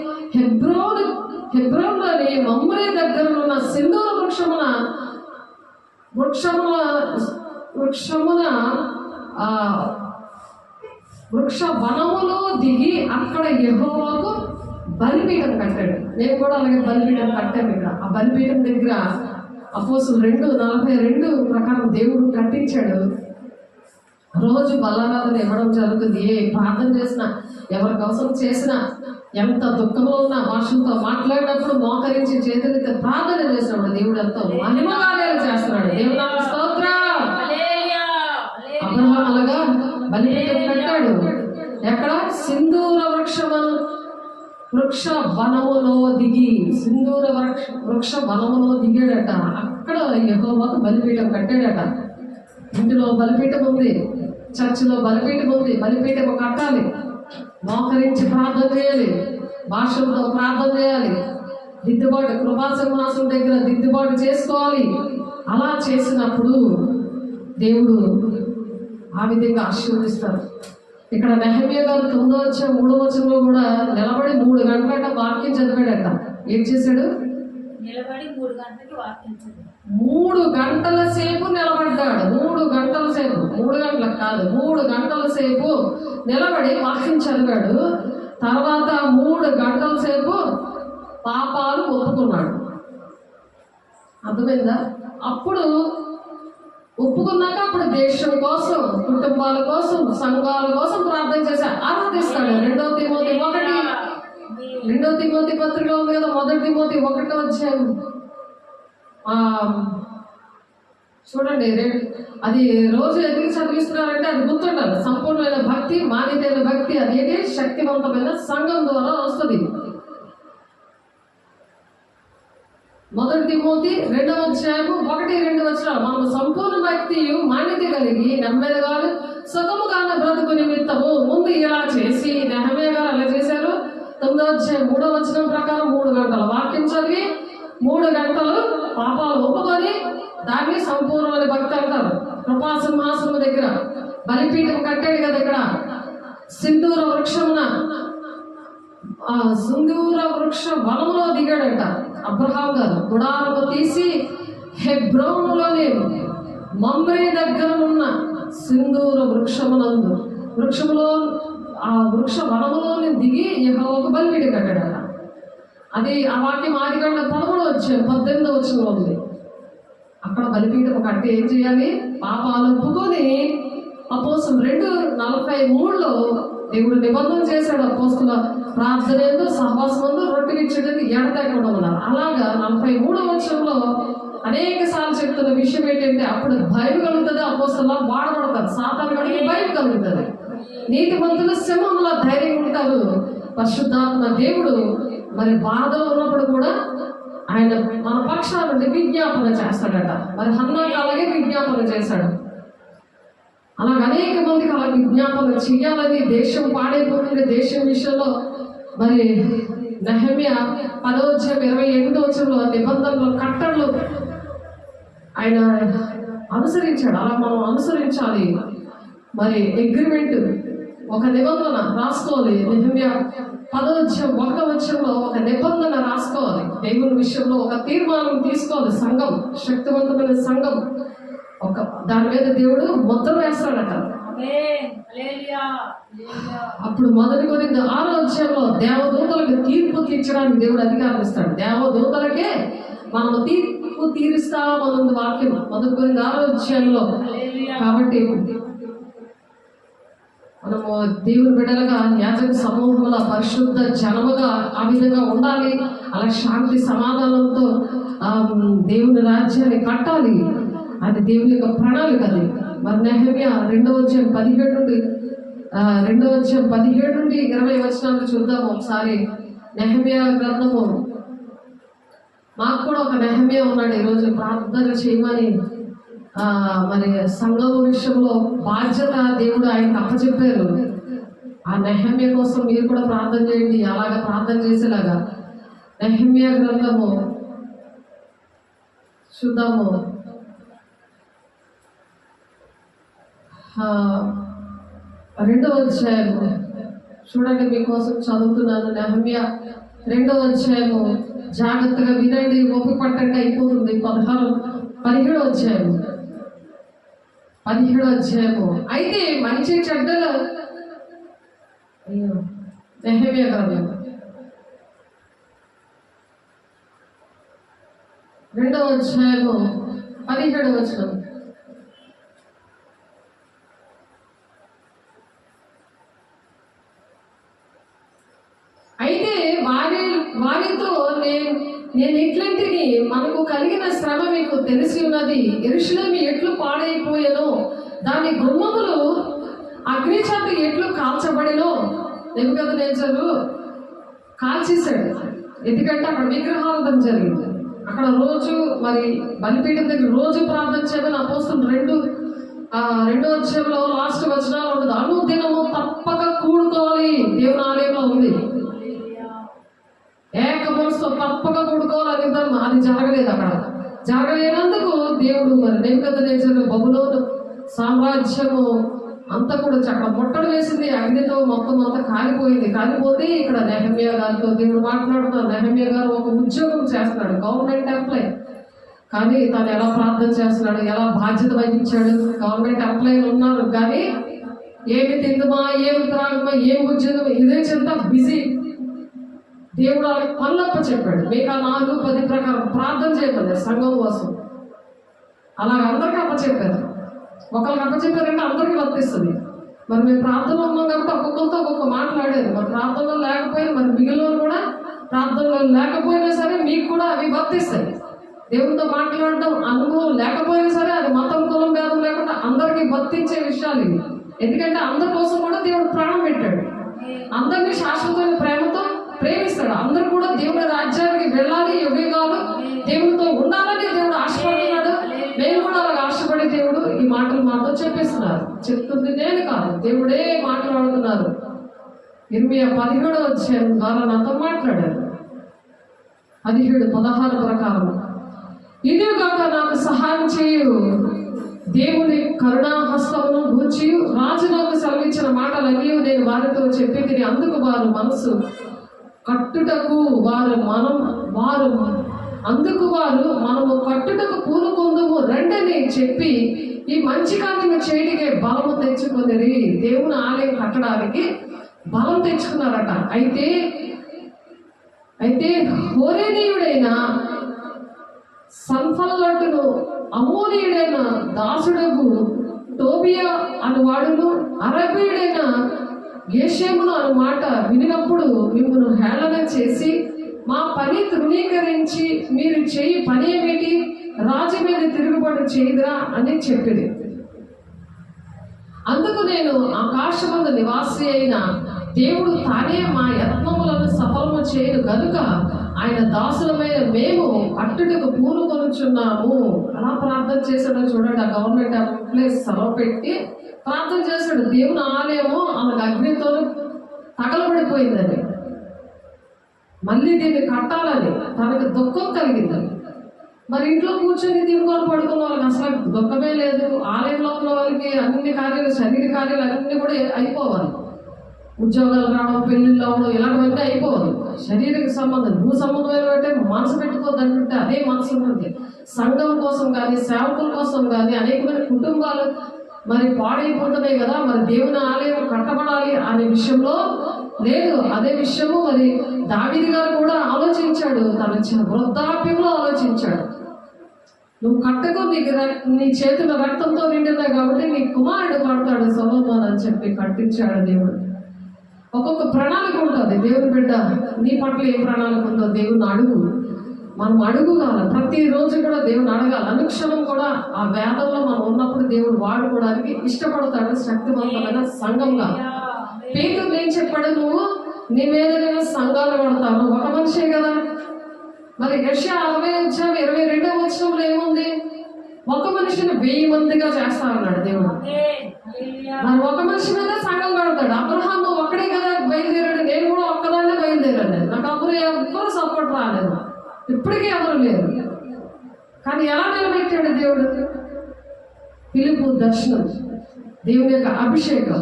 హెబ్రోన్లోని మమ్రే దగ్గర ఉన్న సింధూర వృక్ష వనములో దిగి అక్కడ యెహోవాకు బలిపీఠం కట్టాడు. నేను కూడా అలాగే బలిపీఠం కట్టాను. ఇక్కడ ఆ బలిపీఠం దగ్గర అపోస్తులు 2:42 ప్రకారం దేవుడు కట్టించాడు. రోజు బలారాధన ఇవ్వడం జరుగుతుంది. ఏ ప్రార్థన చేసినా, ఎవరి కోసం చేసినా, ఎంత దుఃఖంలో ఉన్నా భాషలతో మాట్లాడినప్పుడు మోకరించి చేతులతో ప్రార్థన చేసినప్పుడు దేవుడు ఎంతో మహిమ కార్యాలు చేస్తున్నాడు. దేవుడు నాకు స్తోత్రం. అబ్రహాము అలాగా బలిపీఠం కట్టాడు. ఎక్కడ? సింధూర వృక్ష వనములో దిగి, సింధూర వృక్ష వనములో దిగాడట. అక్కడ యెహోవాకు బలిపీఠం కట్టాడట. ఇంటిలో బలిపీఠం ఉంది, చర్చిలో బలిపీఠం ఉంది. బలిపీఠం కట్టాలి, మోకరించి ప్రార్థన చేయాలి, భాషలతో ప్రార్థన చేయాలి, దిద్దుబాటు కృపా సింహాసనం దగ్గర దిద్దుబాటు చేసుకోవాలి. అలా చేసినప్పుడు దేవుడు ఆ విధంగా ఆశీర్వదిస్తారు. ఇక్కడ నెహెమ్యా గారు 9:3 కూడా నిలబడి 3 గంటలట వాక్యం చదివాడట. ఏం చేశాడు? 3 గంటల సేపు నిలబడ్డాడు. 3 గంటల సేపు, 3 గంటలకు కాదు, 3 గంటల సేపు నిలబడి వాక్యం చదివాడు. తర్వాత 3 గంటల సేపు పాపాలు ఒప్పుకున్నాడు. అర్థమైందా? అప్పుడు ఒప్పుకున్నాక అప్పుడు దేశం కోసం, కుటుంబాల కోసం, సంఘాల కోసం ప్రార్థన చేసి ఆరాధిస్తాడు. 2 తిమోతి పత్రికలో ఉంది కదా, 1 తిమోతి 1 చూడండి. అది రోజు ఎందుకు చదివిస్తున్నారంటే అది గుర్తుండాలి. సంపూర్ణమైన భక్తి, మాన్యతైన భక్తి అనేది శక్తివంతమైన సంఘం ద్వారా వస్తుంది. 1 తిమోతి 2:1-2 మనం సంపూర్ణ భక్తియు మాన్యత కలిగి నెమ్మదిగాను సుఖముగాను బ్రతుకు నిమిత్తము ముందు ఇలా చేసి, నెహెమ్యా గారు అలా చేశారు. 9:3 ప్రకారం 3 గంటల వాక్యం చదివి 3 గంటలు పాపాలు ఒప్పుకొని దాన్ని సంపూర్ణమైన భక్తి అంటారు. కృపా సింహాసనం దగ్గర బలిపీఠం కట్టాడు కదా. ఇక్కడ సింధూర వృక్ష వనంలో దిగాడట అబ్రహాము గారు. గుడారము తీసి హెబ్రోనులోని మమ్రే దగ్గర ఉన్న సింధూర వృక్షములో ఆ వృక్ష వనములోని దిగి యెహోవాకు బలిపీఠం కట్టాడట. అది ఆ వాక్యం ఆదికాండం 18 ఉంది. అక్కడ బలిపీఠం కట్టి ఏం చేయాలి? పాపాలు ఒప్పుకొని అపోస్తులు 2:43 దేవుడు నిబంధన చేశాడు. అపోస్తుల ప్రార్థన ఎందు సహవాసమందు రొట్టె విచ్చడానికి ఎడతెగకుండా ఉన్నారు. అలాగా 43 అనేక సార్లు చెప్తున్న విషయం ఏంటంటే అప్పుడు భయం కలుగుతుంది. అపోస్తుల వాడబడతారు, సాతాను గడికి భయం కలుగుతుంది. నీతిమంతులు సింహంలో ధైర్యం ఉంటారు. పరిశుద్ధాత్మ దేవుడు మరి బాధలో ఉన్నప్పుడు కూడా ఆయన మన పక్షాల నుండి విజ్ఞాపన చేస్తాడట. మరి హన్నాకు అలాగే విజ్ఞాపన చేశాడు. అలాగే అనేక మందికి అలా విజ్ఞాపన చేయాలని, దేశం పాడైపోతుంది దేశం విషయంలో. మరి నెహెమ్యా 10:28 నిబంధనలు కట్టడలు ఆయన అనుసరించాడు. అలా మనం అనుసరించాలి. మరి అగ్రిమెంట్, ఒక నిబంధన రాసుకోవాలి. నెహెమ్యా 1వ ఒక నిబంధన రాసుకోవాలి. దేవుని విషయంలో ఒక తీర్మానం తీసుకోవాలి. సంఘం, శక్తివంతమైన సంఘం, ఒక దాని మీద దేవుడు ముద్ర వేస్తాడట. అప్పుడు 1 కొరింథీ 6వ దేవదూతలకు తీర్పు తీర్చడానికి దేవుడు అధికారం ఇస్తాడు. దేవదూతలకే మనం తీర్పు తీరుస్తామన్నది వాక్యం 1 కొరింథీ 6వ. కాబట్టి మనము దేవుని బిడ్డలుగా, యాజక సమూహంలో పరిశుద్ధ జనముగా ఆ విధంగా ఉండాలి. అలా శాంతి సమాధానంతో దేవుని రాజ్యాన్ని కట్టాలి. అది దేవుని యొక్క ప్రణాళిక. అది మరి నెహెమ్యా 2వ నుండి 20 వచనాలు చూద్దాము ఒకసారి. నెహెమ్యా గ్రంథము, మాకు కూడా ఒక నెహెమ్యా ఉన్నాడు. ఈరోజు ప్రార్థన చేయమని మరి సంఘం విషయంలో బాధ్యత దేవుడు ఆయనకు అప్పచెప్పారు. ఆ నెహెమ్యా కోసం మీరు కూడా ప్రార్థన చేయండి. అలాగా ప్రార్థన చేసేలాగా నెహెమ్యా గ్రంథము చూద్దాము. 2వ చూడండి, మీకోసం చదువుతున్నాను. నెహెమ్యా 2వ జాగ్రత్తగా వినండి, ఓపిక పట్టండి, అయిపోతుంది. 17వ అయితే మంచి చెడ్డలు, నెహెమ్యా గ్రంథం 2వ అయితే వారితో నేను ఇట్లాంటిది, మనకు కలిగిన శ్రమ మీకు తెలిసి ఉన్నది. యెరూషలేము ఎట్లు పాడైపోయేనో, దాని గుమ్మములు అగ్ని చేత ఎట్లు కాల్చబడినో. నెబుకద్నెజరు కాల్చేశాడు. ఎందుకంటే అక్కడ విగ్రహారాధన జరిగింది. అక్కడ రోజు మరి బలిపీఠం దగ్గర రోజు ప్రార్థన చేయమని అపోస్తలులు 2వ లాస్ట్ వచనాలు ఉండదు. అనుదినము తప్పక కూడుకోవాలి. దేవుని ఆలయంలో ఉంది. ఏక మనసుతో తప్పక కూడుకోవాలి. అది జరగలేదు. అక్కడ జరగలేనందుకు దేవుడు మరి నెబుకద్నెజరు బబులోను సామ్రాజ్యము అంతా కూడా అక్కడ ముట్టడి వేసింది. అగ్నితో మొత్తం అంతా కాలిపోయింది. కాలిపోతే ఇక్కడ నెహెమ్యా గారితో దేవుడు మాట్లాడుతున్నారు. నెహెమ్యా గారు ఒక ఉద్యోగం చేస్తున్నాడు, గవర్నమెంట్ ఎంప్లాయ్. కానీ తను ఎలా ప్రార్థన చేస్తున్నాడు, ఎలా బాధ్యత వహించాడు. గవర్నమెంట్ ఎంప్లాయీలు ఉన్నారు కానీ ఏమి తిందమా, ఏమి త్రాగమా, ఏం ఉద్యోగం, ఇదే చెంత బిజీ. దేవుడు వాళ్ళకి పనులప్ప చెప్పాడు. మీకు 4-10 ప్రకారం ప్రార్థన చేయమన్నారు సంఘం కోసం. అలాగ అందరికీ అప్పచెప్పారు. ఒకరికి అప్పచెప్పారంటే అందరికీ వర్తిస్తుంది. మరి మేము ప్రార్థనలో ఉన్నాం కాబట్టి ఒక్కొక్కరితో ఒక్కొక్క మాట్లాడారు. మరి ప్రార్థనలో లేకపోయినా, మరి మిగిలిన కూడా ప్రార్థనలో లేకపోయినా సరే మీకు కూడా అవి వర్తిస్తాయి. దేవునితో మాట్లాడడం అనుభవం లేకపోయినా సరే, అది మతం కులం భేదం లేకుండా అందరికీ వర్తించే విషయాలు ఇవి. ఎందుకంటే అందరి కోసం కూడా దేవుడు ప్రాణం పెట్టాడు. అందరినీ శాశ్వతమైన ప్రేమతో ప్రేమిస్తాడు. అందరూ కూడా దేవుని రాజ్యానికి వెళ్ళాలి, యుగాలు దేవునితో ఉండాలని దేవుడు ఆశపడుతున్నాడు. మేము కూడా అలాగ ఆశపడి దేవుడు ఈ మాటలు మాతో చెప్పేస్తున్నారు. చెప్తుంది నేను కాదు, దేవుడే మాట్లాడుతున్నారు. ఇర్మియా 17వ ద్వారా నాతో మాట్లాడారు. 17-16 ప్రకారం, ఇదిగాక నాకు సహాయం చేయు, దేవుని కరుణాహస్తమును గూర్చి రాజు నాకు సెలవిచ్చిన మాటలన్నీ నేను వారితో చెప్పి తిని, అందుకు వారు మనసు కట్టుటకు మనము కట్టుటకు పూనుకొందుము రండని చెప్పి ఈ మంచి కార్యము చేయడికే బలము తెచ్చుకుని దేవుని ఆలయం కట్టడానికి బలం తెచ్చుకున్నారట. అయితే హోరేనీయుడైన సన్బల్లతును, అమ్మోనీయుడైన దాసుడకు టోబియా అను వాడును, అరబీయుడైన గేషేమును అను మాట వినినప్పుడు మిమ్మల్ని హేళన చేసి మా పని తృణీకరించి మీరు చేయి పని ఏమిటి, రాజు మీద తిరుగుబాటు చేయదురా అని చెప్పింది. అందుకు నేను ఆకాశమందు నివాసి అయిన దేవుడు తానే మా యత్నములను సఫలము చేయను కనుక ఆయన దాసులమైన మేము అట్టుటకు పూనుకొనుచున్నాము. అలా ప్రార్థన చేశాడు. చూడండి, ఆ గవర్నమెంట్ ప్లేస్ సెలవు పెట్టి ప్రార్థన చేశాడు. దేవుని ఆలయము ఆమెకు అగ్నితో తగలబడిపోయిందని, మళ్ళీ దీన్ని కట్టాలని తనకు దుఃఖం కలిగిందని. మరి ఇంట్లో కూర్చొని తినుకొని పడుకున్న వాళ్ళకి అసలు దుఃఖమే లేదు. ఆలయంలో ఉన్న వాళ్ళకి అన్ని కార్యాలు, శరీర కార్యాలు అన్నీ కూడా అయిపోవాలి. ఉద్యోగాలు రావడం, పెళ్ళిళ్ళు అవ్వడం, ఇలాంటివన్నీ అయిపోవాలి. శరీరకి సంబంధం, భూ సంబంధమైన అంటే మనసు పెట్టుకోవద్దంటే అదే మనసు ఉంటుంది. సంఘం కోసం కానీ, సేవకుల కోసం కానీ అనేకమైన కుటుంబాలు మరి పాడైపోతున్నాయి కదా. మరి దేవుని ఆలయం కట్టబడాలి అనే విషయంలో లేదు. అదే విషయము మరి దావీదు గారు కూడా ఆలోచించాడు. తన వృద్ధాప్యంలో ఆలోచించాడు. నువ్వు కట్టకు, నీ చేతుల రక్తంతో నిండినా కాబట్టి నీ కుమారుడు కడతాడు సొలొమోను అని చెప్పి కట్టించాడు దేవుడు. ఒక్కొక్క ప్రణాళిక ఉంటుంది. దేవుని బిడ్డ నీ పట్ల ఏ ప్రణాళిక ఉందో దేవుని అడుగు. మనం అడుగుగాల ప్రతిరోజు కూడా దేవుని అడగాలి. అనుక్షణం కూడా ఆ వేదంలో మనం ఉన్నప్పుడు దేవుడు వాడుకోవడానికి ఇష్టపడతాడు. శక్తివంతమైన సంఘంగా పేతురు ఏం చెప్పాడు, నువ్వు నీ మీద నేను సంఘాలు పడతాను. ఒక మనిషే కదా. మరి యెషయా 60:22 ఏముంది, ఒక మనిషిని 1000 మందిగా చేస్తానన్నాడు దేవుడు. మరి ఒక మనిషి మీద సంఘం కడతాడు. అబ్రహాము ఒక్కడే కదా బయలుదేరాడు. నేను కూడా ఒక్కదాన్నే బయలుదేరాను. నాకు అప్పుడు ఎవ్వరు సపోర్ట్ రాలేదు, ఇప్పటికీ ఎవరు లేరు. కానీ ఎలా నిలబెట్టాడు దేవుడు? పిలుపు, దర్శనం, దేవుని యొక్క అభిషేకం,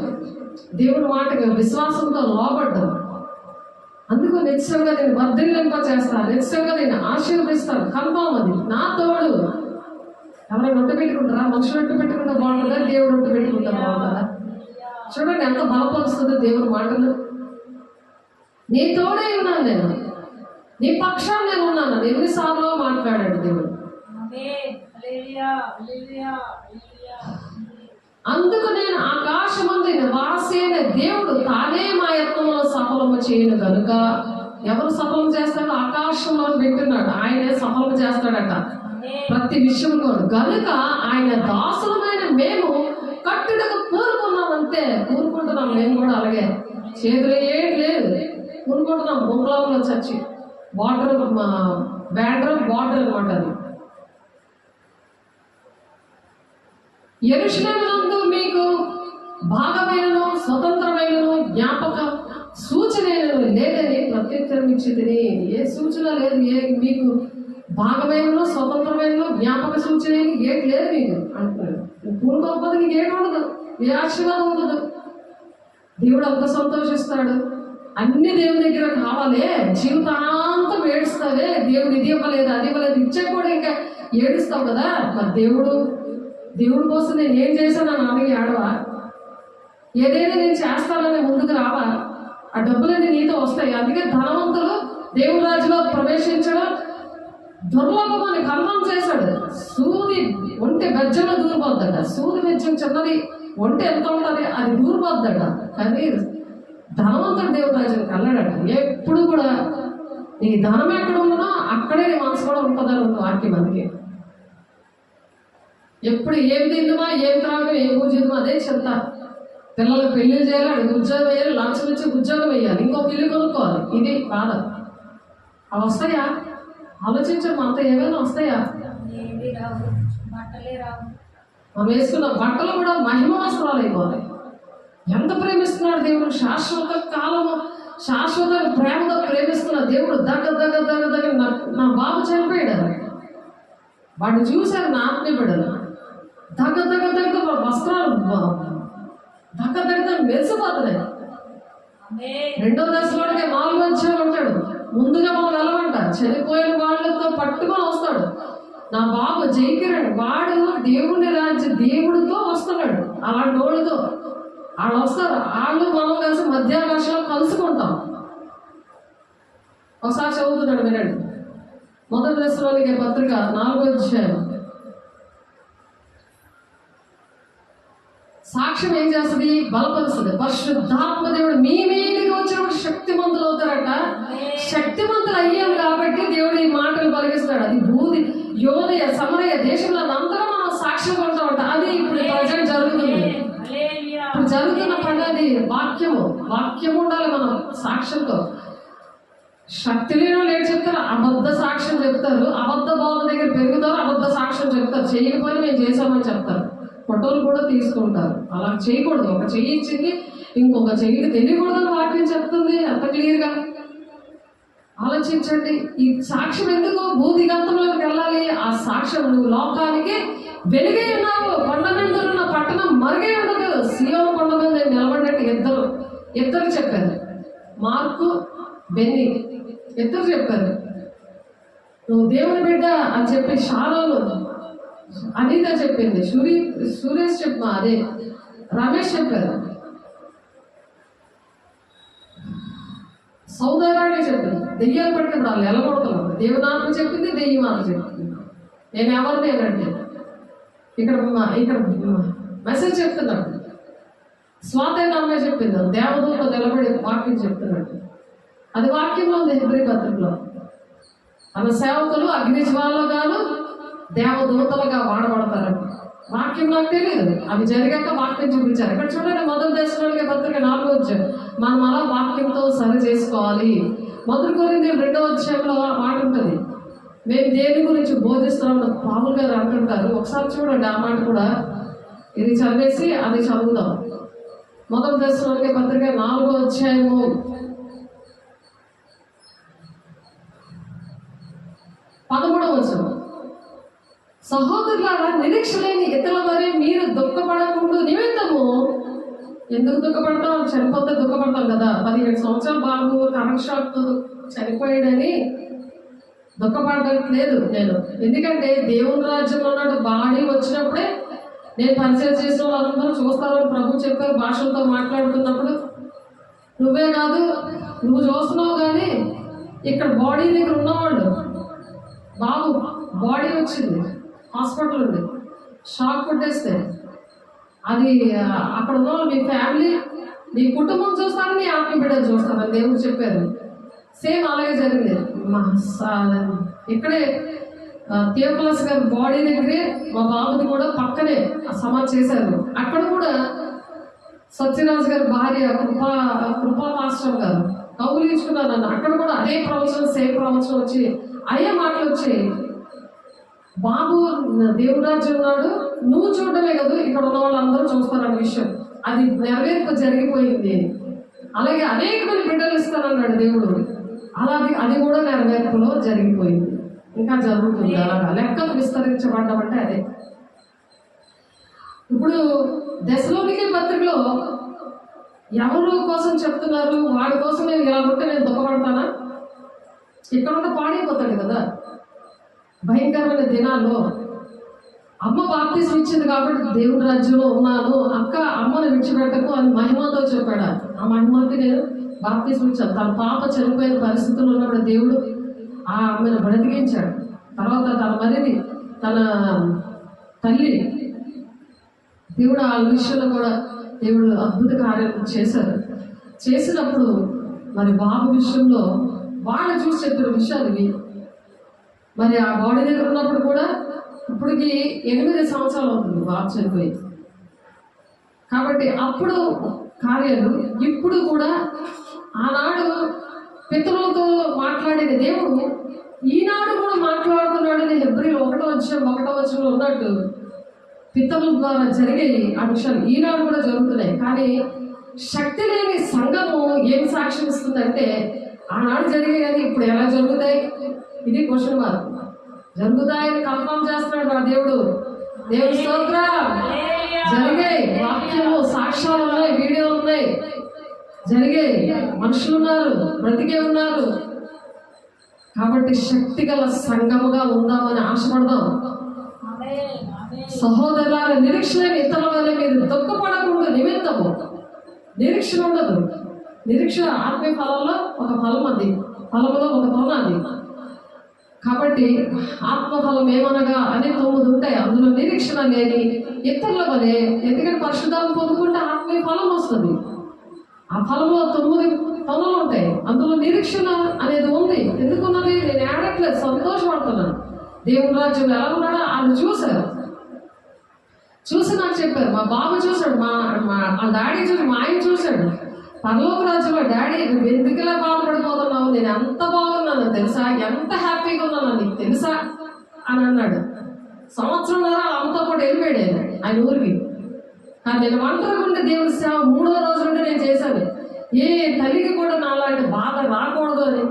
దేవుని మాటగా విశ్వాసంతో లోబడ్డం. అందుకు నిశ్చయంగా నేను వర్ధిల్లింప చేస్తాను, నిశ్చయంగా నేను ఆశీర్వదిస్తాను. కన్ఫామ్ అది నా తోడు. ఎవరైనా ఒట్టు పెట్టుకుంటారా? మనుషులు ఒట్టు పెట్టుకుంటే బాగుంటుందా, దేవుడు ఒట్టు పెట్టుకుంటే బాగుంటుందా? చూడండి ఎంత బలపరుస్తుందో దేవుని మాటలు. నీ తోడే ఉన్నాను, నేను నీ పక్షాన్ని నేను ఉన్నాను. ఎన్నిసార్లు మాట్లాడాడు దేవుడు. అందుకు నేను ఆకాశమందు నివాసి అయిన దేవుడు తానే మా యత్నంలో సఫలము చేయను కనుక. ఎవరు సఫలం చేస్తాడో? ఆకాశంలో పెట్టున్నాడు, ఆయనే సఫలం చేస్తాడట ప్రతి విషయంలో. కనుక ఆయన దాసులమైన మేము కట్టుటకు కూరుకున్నామంతే. కూరుకుంటున్నాం మేము కూడా అలాగే. చేతులు ఏం లేదు, కూరుకుంటున్నాం. బొంగళంలో చచ్చి వాటర్ బ్యాటర్ వాటర్ అనమాట అది. యెరూషలేమునందు మీకు భాగమైనను స్వతంత్రమైనను జ్ఞాపక సూచనలు లేదని ప్రత్యుత్తరం ఇచ్చింది. ఏ సూచన లేదు, ఏ మీకు భాగమైనను స్వతంత్రమైనను జ్ఞాపక సూచన ఏటి లేదు మీకు అంటున్నాడు. పూర్వపది నీకు ఏటి ఉండదు, ఏ ఆశీర్వాదం ఉండదు. దేవుడు అంత సంతోషిస్తాడు. అన్ని దేవుని దగ్గర కావాలి. జీవితాంతం ఏడుస్తావే, దేవుడు ఇది ఇవ్వలేదు అది ఇవ్వలేదు, ఇచ్చే కూడా ఇంకా ఏడుస్తావు కదా. మరి దేవుడి కోసం నేను ఏం చేశానని అడిగి ఆడవా? ఏదైనా నేను చేస్తానని ముందుకు రావా? ఆ డబ్బులన్నీ నీతో వస్తాయి. అందుకే ధనవంతులు దేవుని రాజులో ప్రవేశించడం దుర్లభమని కన్నం చేశాడు. సూది ఒంటె బెజ్జంలో దూరిపోద్దట. సూది బెజ్జం చిన్నది, ఒంటె ఎంత ఉంటుంది అది దూరిపోద్దట. కానీ ధనవంతుడు దేవుని రాజుని కళ్ళాడట. ఎప్పుడు కూడా నీ ధనం ఎక్కడ ఉందో అక్కడే నీ మనసు కూడా ఉంటుందని ఉంది వాక్యం. అందుకే ఎప్పుడు ఏం తిందుమా, ఏం త్రాగం, ఏం పూజిద్దామా అదే చింత. పిల్లలకు పెళ్లి చేయాలి, అడిగి ఉద్యోగం వేయాలి, లంచం ఇచ్చి ఉద్యోగం వేయాలి, ఇంకో పిల్లి కొనుక్కోవాలి. ఇది బాధ. అవి వస్తాయా? ఆలోచించడం అంత ఏమైనా వస్తాయా? మనం వేసుకున్న బట్టలు కూడా మహిమ వస్త్రాలు అయిపోతాయి. ఎంత ప్రేమిస్తున్నాడు దేవుడు! శాశ్వత కాలము, శాశ్వత ప్రేమతో ప్రేమిస్తున్న దేవుడు. దగ్గర నా బాబు చనిపోయాడు. వాడిని చూశారు నా ఆత్మీయ బిడ్డలు. దగ్గర వస్త్రాలు దగ్గర మెరిసిపోతున్నాయి. రెండో దశలోనే 4వ అధ్యాయం ఉంటాడు. ముందుగా మనం వెళ్ళమంట. చనిపోయిన వాళ్ళతో పట్టుకొని వస్తాడు. నా బాబు జైకిరణ్, వాడు దేవుని దేవుడితో వస్తున్నాడు. అలాంటి వాళ్ళతో వాళ్ళు వస్తారు. వాళ్ళు మనం కలిసి మధ్యాకాశంలో కలుసుకుంటాం. ఒకసారి చదువుతున్నాడు వినండి. 1 దశలోనికే పత్రిక 4వ అధ్యాయం. సాక్ష్యం ఏం చేస్తుంది? బలపరుస్తుంది. పరిశుద్ధాత్మ దేవుడు మీ మీదకి వచ్చినప్పుడు శక్తిమంతులు అవుతారట. శక్తిమంతులు అయ్యాం కాబట్టి దేవుడు ఈ మాటలు పలికిస్తాడు. అది యోదయ సమరయ దేశంలో అంతగా మనం సాక్ష్యం కొంటామంట. అది ఇప్పుడు ప్రజెంట్ జరుగుతుంది. ఇప్పుడు జరుగుతున్న పని అది వాక్యము ఉండాలి మనం సాక్ష్యంతో. శక్తి లేని వాళ్ళు ఏం చెప్తారు? అబద్ధ సాక్ష్యం చెప్తారు. అబద్ధ బోధ దగ్గర పెరుగుతారు, అబద్ధ సాక్ష్యం చెప్తారు. చేయకపోయినా మేము చేసామని చెప్తారు. ఫోటోలు కూడా తీసుకుంటారు. అలా చేయకూడదు. ఒక చెయ్యి ఇచ్చింది ఇంకొక చెయ్యికి తెలియకూడదని వాక్యం చెప్తుంది అంత క్లియర్గా. ఆలోచించండి, ఈ సాక్ష్యం ఎందుకు భూదిగంతంలోకి వెళ్ళాలి? ఆ సాక్ష్యం నువ్వు లోకానికి వెలుగై ఉన్నావు. కొండ మీద ఉన్న పట్టణం మరుగై ఉండదు. సియోను కొండ మీద నిలబడినట్టు ఇద్దరు చెప్పారు, మార్కు, బెన్నీ ఇద్దరు చెప్పారు, నువ్వు దేవుని బిడ్డ అని చెప్పి షారోను అనిత చెప్పింది, సురేష్ అదే రమేష్ చెప్పారు, సౌదరాణి చెప్పింది. దెయ్యాలు పట్టుకుని వాళ్ళు ఎలగొడుతున్నాడు. దేవునాత్మ చెప్పింది, దెయ్యం ఆత్మ చెప్పింది. నేను ఎవరిని ఏనంటే ఇక్కడ మెసేజ్ చెప్తున్నాడు. స్వాతైన అమ్మాయి చెప్పింది, దేవదూత నిలబడి వాక్యం చెప్తున్నాడు. అది వాక్యంలో ఉంది హెబ్రీ పత్రికలో. మన సేవకులు అగ్నిజ్వాలలో గాను దేవదూతలుగా వాడబడతారు. వాక్యం నాకు తెలియదు, అవి జరిగాక వాక్యం చూపించారు. ఇక్కడ చూడండి, మొదటి దశలోని పత్రిక 4వ అధ్యాయం. మనం అలా వాక్యంతో సరి చేసుకోవాలి. మొదటి కొరింథీ 2వ అధ్యాయంలో మాట ఉంటుంది, మేము దేని గురించి బోధిస్తున్నామని పావులు గారు అంటుంటారు. ఒకసారి చూడండి ఆ మాట కూడా. ఇది చదివేసి అది చదువుదాం. మొదటి దశలోని పత్రిక 4వ అధ్యాయము 13వ వచనం. సహోదరులారా, నిరీక్ష లేని ఇతరుల వరే మీరు దుఃఖపడకుండా నిమిత్తము. ఎందుకు దుఃఖపడతాం? చనిపోతే దుఃఖపడతాం కదా. 17 సంవత్సరాల బాబు కరెంట్ షాక్ చనిపోయాడని దుఃఖపడట్లేదు నేను. ఎందుకంటే దేవుని రాజ్యంలో ఉన్నాడు. బాడీ వచ్చినప్పుడే నేను పరిచయం చేసిన వాళ్ళందరూ చూస్తారని ప్రభు చెప్పారు. భాషలతో మాట్లాడుతున్నప్పుడు నువ్వే కాదు, నువ్వు చూస్తున్నావు, కానీ ఇక్కడ బాడీ దగ్గర ఉన్నవాళ్ళు, బాబు బాడీ వచ్చింది, హాస్పిటల్ ఉంది, షాక్ కొట్టేస్తే అది అక్కడ ఉన్న మీ ఫ్యామిలీ, నీ కుటుంబం చూస్తారని, నీ ఆత్మ బిడ్డలు చూస్తారని దేవుడు చెప్పారు. సేమ్ అలాగే జరిగింది. ఇక్కడే థియోఫిలస్ గారి బాడీ దగ్గరే మా బాబుది కూడా పక్కనే సమాధి చేశారు. అక్కడ కూడా సత్యరాజు గారి భార్య కృపా మాస్టర్ గారు కౌగులించుకున్నారు నన్ను. అక్కడ కూడా అదే ప్రవచనం, సేమ్ ప్రవచనం వచ్చి అయ్యే మాటలు వచ్చాయి. బాబు దేవుడు రాజ్యం ఉన్నాడు, నువ్వు చూడటమే కదా, ఇక్కడ ఉన్న వాళ్ళందరూ చూస్తారన్న విషయం అది నెరవేర్పు జరిగిపోయింది. అలాగే అనేక మంది బిడ్డలు ఇస్తానన్నాడు దేవుడు. అలాగే అది కూడా నెరవేర్పులో జరిగిపోయింది, ఇంకా జరుగుతుంది. అలాగా లెక్కలు విస్తరించబడ్డామంటే అదే. ఇప్పుడు దశలోనికే పత్రికలో ఎవరు కోసం చెప్తున్నారు? వాడి కోసం నేను ఇలా ఉంటే నేను దుఃఖపడతానా? ఇక్కడ ఉంటే పాడైపోతాడు కదా. భయంకరమైన దినాల్లో అమ్మ బాప్తిసం ఇచ్చింది కాబట్టి దేవుడి రాజ్యంలో ఉన్నాను, అక్క అమ్మను విడిచిపెట్టకు అని మహిమతో చెప్పాడు. ఆ మహిమకి నేను బాప్తిసం ఇచ్చాను. తన పాప చనిపోయిన పరిస్థితుల్లో ఉన్నప్పుడు దేవుడు ఆ ఆమెను బ్రతికించాడు. తర్వాత తన మరిది, తన తల్లి, దేవుడు ఆ విషయంలో కూడా దేవుడు అద్భుత కార్యాలు చేసినప్పుడు మరి బాబు విషయంలో వాళ్ళు చూసి చెప్పిన విషయాలు ఇవి. మరి ఆ బాడీ దగ్గర ఉన్నప్పుడు కూడా ఇప్పటికి 8 సంవత్సరాలు అవుతుంది బాబు చనిపోయి. కాబట్టి అప్పుడు కార్యాలు ఇప్పుడు కూడా ఆనాడు పితరులతో మాట్లాడిన దేవుడు ఈనాడు కూడా మాట్లాడుతున్నాడని హెబ్రీలు 1వ అధ్యాయంలో ఉన్నట్టు పితరుల ద్వారా జరిగే ఆ విషయాలు ఈనాడు కూడా జరుగుతున్నాయి. కానీ శక్తి లేని సంఘము ఏం సాక్ష్యం ఇస్తుందంటే ఆనాడు జరిగే కానీ ఇప్పుడు ఎలా జరుగుతాయి? ఇది క్వశ్చన్ మార్క్. జరుగుతాయని కన్ఫర్మ్ చేస్తున్నాడు ఆ దేవుడు. దేవుడి స్తోత్రం. జరిగాయి, వాక్యము సాక్ష్యాలు ఉన్నాయి, వీడియోలు ఉన్నాయి, జరిగాయి, మనుషులు ఉన్నారు, బ్రతికే ఉన్నారు. కాబట్టి శక్తి గల సంఘముగా ఉందామని ఆశపడదాం. సహోదరుల నిరీక్షణ ఇతరుల వల్ల మీరు దుఃఖపడకుండా నిమిత్తము. నిరీక్షణ ఉండదు. నిరీక్షణ ఆత్మీయ ఫలంలో ఒక ఫలం, అది ఫలంలో ఒక తొన అది. కాబట్టి ఆత్మఫలం ఏమనగా అనే 9 ఉంటాయి. అందులో నిరీక్షణ లేని ఇతరుల వలె, ఎందుకంటే పరిశుద్ధాలను పొందుకుంటే ఆత్మీయ ఫలం వస్తుంది. ఆ ఫలంలో 9 తొనలు ఉంటాయి. అందులో నిరీక్షణ అనేది ఉంది. ఎందుకున్నది? నేను ఏడట్లేదు, సంతోషపడుతున్నాను. దేవుని రాజ్యంలో ఎలా ఉన్నాడో వాళ్ళు చూసి నాకు చెప్పారు. మా బాబు చూశాడు, మా డాడీ చూసి, మా ఆయన చూశాడు. పరలోక రాజ్యంలో డాడీ నువ్వు ఎందుకులా బాధపడిపోతున్నావు, నేను ఎంత బాగున్నాను తెలుసా, ఎంత హ్యాపీగా ఉన్నాను నీకు తెలుసా అని అన్నాడు. సంవత్సరంన్నర అమ్మతో పాటు వెళ్ళిపోయాడు ఆయన ఊరికి. కానీ నేను ఒంటరిగా ఉండే దేవుడి సేవ 3వ రోజు నుండి నేను చేశాను. ఏ తల్లికి కూడా నాలాంటి బాధ రాకూడదు అని.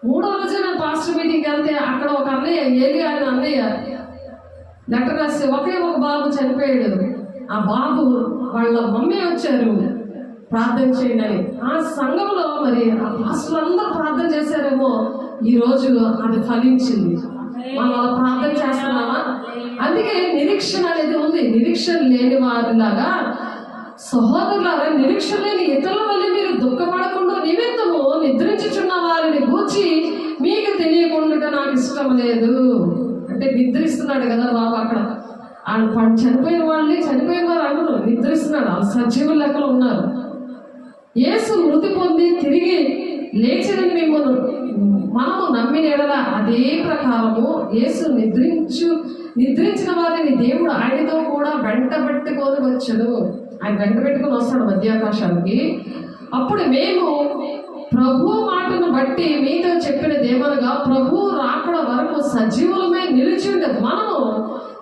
మూడో రోజు నేను పాస్టర్ మీటింగ్కి వెళ్తే అక్కడ ఒక అన్నయ్య ఏలి ఆయన అన్నయ్య లెటర్ రాస్తే ఒకే ఒక బాబు చనిపోయాడు. ఆ బాబు వాళ్ళ మమ్మీ వచ్చారు ప్రార్థన చేయండి అని. ఆ సంఘంలో మరి ఆ పాస్టర్లు అందరూ ప్రార్థన చేశారేమో, ఈరోజు అది ఫలించింది. మనం అలా ప్రార్థన చేస్తున్నామా? అందుకే నిరీక్షణ అనేది ఉంది. నిరీక్షణ లేని వారిలాగా సహోదరులారా, నిరీక్షణ లేని ఇతరుల వల్ల మీరు దుఃఖపడకుండా నిమిత్తము నిద్రించుచున్న వారిని గూర్చి మీకు తెలియకుండా నాకు ఇష్టం లేదు. అంటే నిద్రిస్తున్నాడు కదా బాబు. అక్కడ చనిపోయిన వాళ్ళని చనిపోయిన వారు అందరూ నిద్రిస్తున్నాడు. ఆ సజీవుల లెక్కలు ఉన్నారు. యేసు మృతి పొంది తిరిగి లేచినని మిమ్మల్ని మనము నమ్మిన ఎడల అదే ప్రకారము యేసు నిద్రించిన వారిని దేవుడు ఆయనతో కూడా వెంట పెట్టుకొని వచ్చాడు. ఆయన వెంట పెట్టుకొని వస్తాడు మధ్యాకాశానికి. అప్పుడు మేము ప్రభు మాటను బట్టి మీతో చెప్పినదేమనగా, ప్రభు రాకడ వరకు సజీవులమే నిలిచి ఉండదు. మనము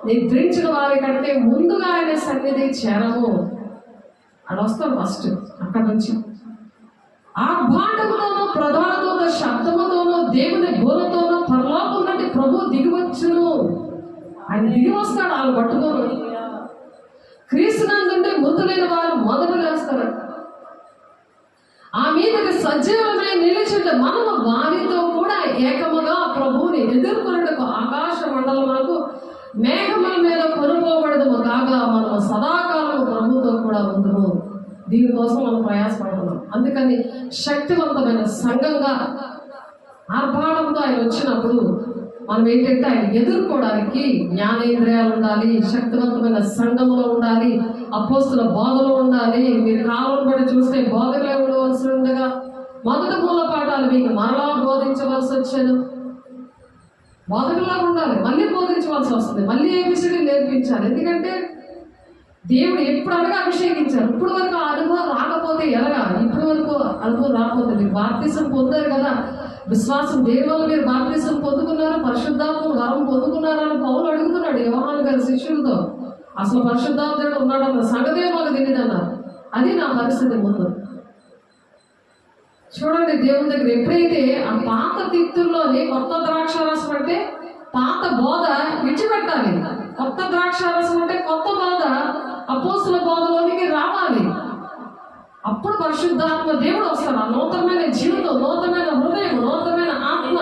నిద్రించిన వారి కంటే ముందుగా ఆయన సన్నిధి చేరము. అది వస్తాం ఫస్ట్. అక్కడ నుంచి ఆర్భాటముతోనూ ప్రధాన దూత శబ్దముతోనూ దేవుని బోరతోనూ పరలోకం నుండి ప్రభు దిగివచ్చును. ఆయన దిగి వస్తాడు. వాళ్ళు పట్టుకోరు. క్రీస్తునందుంటే మృతులైన వారు మొదట లేస్తారు. ఆ మీదకి సజీవమే నిలిచింటే మనము వారితో కూడా ఏకముగా ప్రభువుని ఎదుర్కొన్నట్టుకు ఆకాశ మండలములకు మేఘముల మీద కొనుకోబడదు కాగా మనము సదాకాలము ప్రభుతో కూడా ఉందము. దీనికోసం మనం ప్రయాసపడుతున్నాం. అందుకని శక్తివంతమైన సంఘంగా ఆర్భాటంతో ఆయన వచ్చినప్పుడు మనం ఏంటంటే ఆయన ఎదుర్కోవడానికి జ్ఞానేంద్రియాలు ఉండాలి, శక్తివంతమైన సంఘంలో ఉండాలి, అపోస్తుల బోధలో ఉండాలి. మీరు కాలం బట్టి చూస్తే బోధకులే ఉండవలసి ఉండగా మొదటి మూల పాఠాలు మీకు మరలా బోధించవలసి వచ్చేది. బోధకుల్లా ఉండాలి, మళ్ళీ బోధించవలసి వస్తుంది, మళ్ళీ ఏబిసిడి నేర్పించాలి. ఎందుకంటే దేవుడు ఎప్పుడు అనగా అభిషేకించారు. ఇప్పుడు వరకు ఆ అనుభవం రాకపోతే ఎలాగా? ఇప్పుడు వరకు అనుభవం రాకపోతే మీరు బాప్తిసం పొందారు కదా, విశ్వాసం దేని వల్ల మీరు బాప్తిసం పొందుకున్నారు, పరిశుద్ధాత్మ వరం పొందుకున్నారని పౌలు అడుగుతున్నాడు యోహాను గారి శిష్యులతో. అసలు పరిశుద్ధాత్ముడు ఉన్నాడన్న సంగతే మాకు తెలియదన్నారు. అది నా పరిస్థితి ముందు. చూడండి, దేవుని దగ్గర ఎప్పుడైతే ఆ పాత తిత్తుల్లోని కొత్త ద్రాక్షారసం అంటే పాత బోధ విడిచిపెట్టాలి, కొత్త ద్రాక్షారసం అంటే కొత్త బోధ అపోస్తుల బోధలోనికి రావాలి. అప్పుడు పరిశుద్ధాత్మ దేవుడు వస్తాడు. ఆ నూతనమైన జీవితం, నూతనమైన హృదయం, నూతనమైన ఆత్మ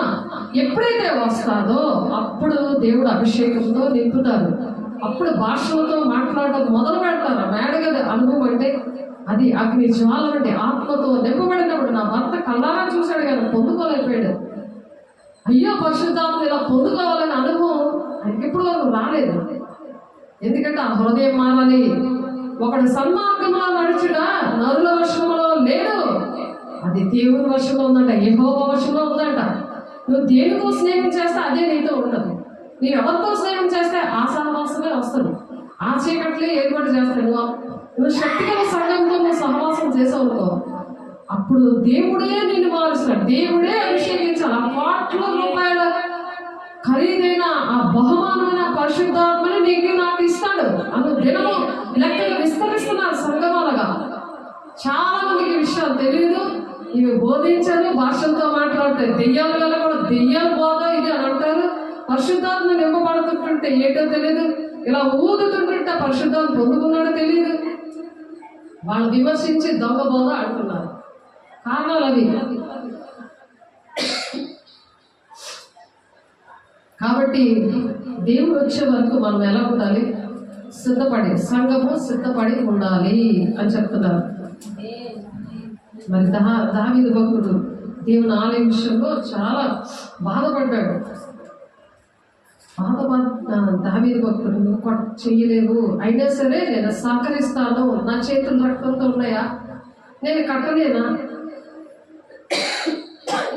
ఎప్పుడైతే వస్తాదో అప్పుడు దేవుడు అభిషేకంతో నింపుతారు. అప్పుడు భాషలతో మాట్లాడడం మొదలు పెడతారు. మేడగది అనుభవం అంటే అది అగ్ని జ్వాల అంటే ఆత్మతో నింపబడినప్పుడు నా భర్త కళ్ళారా చూశాడు కానీ పొందుకోలేకపోయాడు. అయ్యో పరిశుద్ధాత్మ ఇలా పొందుకోవాలని అనుభవం ఆయనకి ఎప్పుడు వరకు రాలేదు. ఎందుకంటే ఆ హృదయం మారాలి. ఒకడు సన్మార్గంలో నడుచుడా నరుల వశంలో లేడు, అది దేవుని వశంలో ఉందంట, యెహోవా వశంలో ఉందంట. నువ్వు దేనితో స్నేహం చేస్తే అదే నీతో ఉంటుంది. నీవు ఎవరితో స్నేహం చేస్తే ఆ సహవాసమే వస్తుంది. ఆ చీకట్లే ఏర్పాటు చేస్తాడు. నువ్వు శక్తిగల సంఘంతో నువ్వు సహవాసం చేసావుకో, అప్పుడు దేవుడే నిన్ను మారుస్తాడు, దేవుడే అభిషేకించాలి. ఆ ₹1,00,000 ఖరీదైన ఆ బహుమానమైన పరిశుద్ధాత్మని నీకు నాకు ఇస్తాడు. అను దినము లెక్కలు విస్తరిస్తున్నారు సంఘమాలుగా. చాలా మందికి విషయాలు తెలియదు, ఇవి బోధించారు, భాషలతో మాట్లాడితే దెయ్యాలు వల్ల కూడా దెయ్యాలు బోధ ఇది అని అంటారు. పరిశుద్ధాత్మ నింపబడుతుంటే ఏటో తెలియదు, ఇలా ఊదుతుంటుంటే పరిశుద్ధాత్మ పొందుకున్నాడో తెలియదు. వాళ్ళు విమర్శించి దొంగ బోధ అంటున్నారు. కారణాలు అవి. కాబట్టి దేవుడు వచ్చే వరకు మనం ఎలా ఉండాలి? సిద్ధపడి, సంఘము సిద్ధపడి ఉండాలి అని చెప్తున్నారు. మరి దావీదు భక్తుడు దేవుని ఆలయం విషయంలో చాలా బాధపడ్డాడు. దావీదు భక్తుడు నువ్వు చెయ్యలేవు, అయినా సరే నేను సహకరిస్తాను, నా చేతులు రక్తంతో ఉన్నాయా, నేను కట్టలేనా?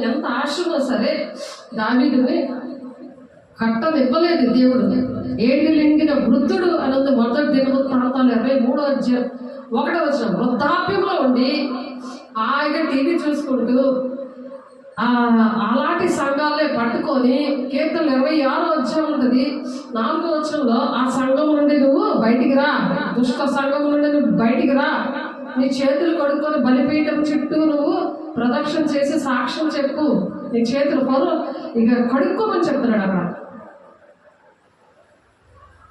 ఎంత ఆశలో సరే దావీదుని కట్టనివ్వలేదు దేవుడు. ఏడిలింగిన వృద్ధుడు అన్నది మొదటి దినవృత్తాంతాలు 23:1 వృద్ధాప్యంలో ఉండి హాయిగా టీవీ చూసుకుంటూ అలాంటి సంఘాలే పట్టుకొని కీర్తనలు 26 ఉంటుంది 4 ఆ సంఘం నుండి నువ్వు బయటికి రా, దుష్ట సంఘం నుండి నువ్వు బయటికి రా, నీ చేతులు కడుక్కొని బలిపీఠం చుట్టూ నువ్వు ప్రదక్షిణ చేసి సాక్ష్యం చెప్పు, నీ చేతులు పనులు ఇక కడుక్కోమని చెప్తున్నాడు అక్కడ.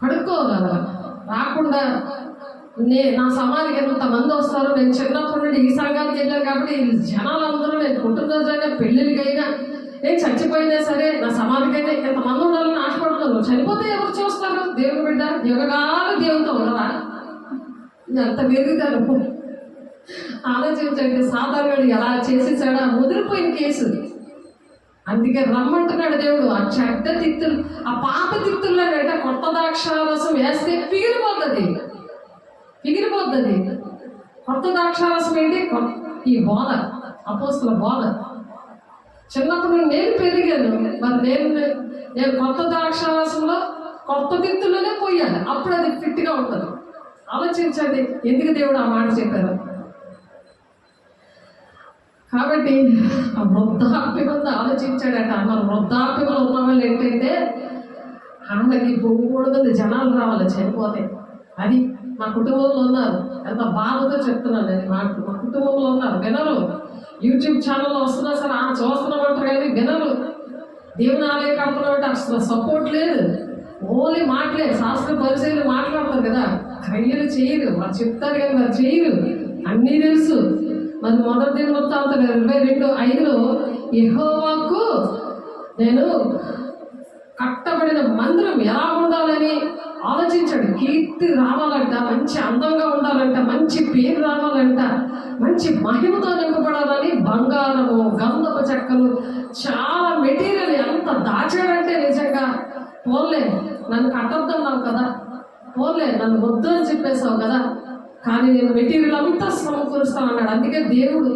కడుక్కోగలరా రాకుండా నా సమాధికి ఎంతమంది వస్తారు. నేను చిన్నప్పటి నుండి ఈ సంఘానికి వెళ్ళాను కాబట్టి జనాలందరూ నేను పుట్టినరోజైనా పెళ్ళిళ్ళకైనా నేను చచ్చిపోయినా సరే నా సమాధికైనా ఎంతమంది ఉండాలని ఆశపడుతున్నాను. చనిపోతే ఎవరు చూస్తారు? దేవుని బిడ్డ యుగగాలు దేవునితో ఉండరా? అంత పెరుగుతారు. ఆలోచించండి, సాధారణ ఎలా చేసేసాడా? ముదిరిపోయిన కేసు. అందుకే రమ్మంటున్నాడు దేవుడు. ఆ చెడ్డ తిత్తులు, ఆ పాత తిత్తుల్లో కొత్త ద్రాక్షారసం వేస్తే పిగిలిపోతుంది. కొత్త ద్రాక్షారసం ఏంటి? ఈ బోధ, అపోస్తల బోధ. చిన్నప్పుడు నేను పెరిగాను, మరి నేను కొత్త ద్రాక్షారసంలో కొత్త తిత్తుల్లోనే పోయాను. అప్పుడు అది ఫిట్గా ఉంటుంది. ఆలోచించండి ఎందుకు దేవుడు ఆ మాట చెప్పారు. కాబట్టి ఆ వృద్ధాప్యం మీద ఆలోచించాడట. మన వృద్ధాప్యంలో ఉన్న వాళ్ళు ఏంటంటే ఆమెకి బొంగుకూడదు, జనాలు రావాలి చనిపోతే. అది మా కుటుంబంలో ఉన్నారు. ఎంత బాధతో చెప్తున్నాను నేను. మా కుటుంబంలో ఉన్నారు, వినరు. యూట్యూబ్ ఛానల్లో వస్తున్నా సరే చూస్తున్నామంటారు కానీ వినరు. దేవుని ఆలయ కడుతున్నామంటే అసలు సపోర్ట్ లేదు. ఓన్లీ మాటలే, శాస్త్ర పరిచయాలు మాట్లాడతారు కదా, క్రియలు చేయరు. వాళ్ళు చెప్తారు కానీ మరి చేయరు. అన్నీ తెలుసు. మరి మొదటి దినవృత్తాంతం 22:5 యెహోవాకు నేను కట్టబడిన మందిరం ఎలా ఉండాలని ఆలోచించాడు. కీర్తి రావాలంట, మంచి అందంగా ఉండాలంట, మంచి పేరు రావాలంట, మంచి మహిమతో నింపబడాలని బంగారము, గంధపు చెక్కలు, చాలా మెటీరియల్ ఎంత దాచాడంటే నిజంగా. పోన్లే నన్ను కట్టొద్దన్నావు కదా, పోన్లే నన్ను వద్దు అని చెప్పేసావు కదా, కానీ నేను మెటీరియల్ అంతా సమకూరుస్తాను అన్నాడు. అందుకే దేవుడు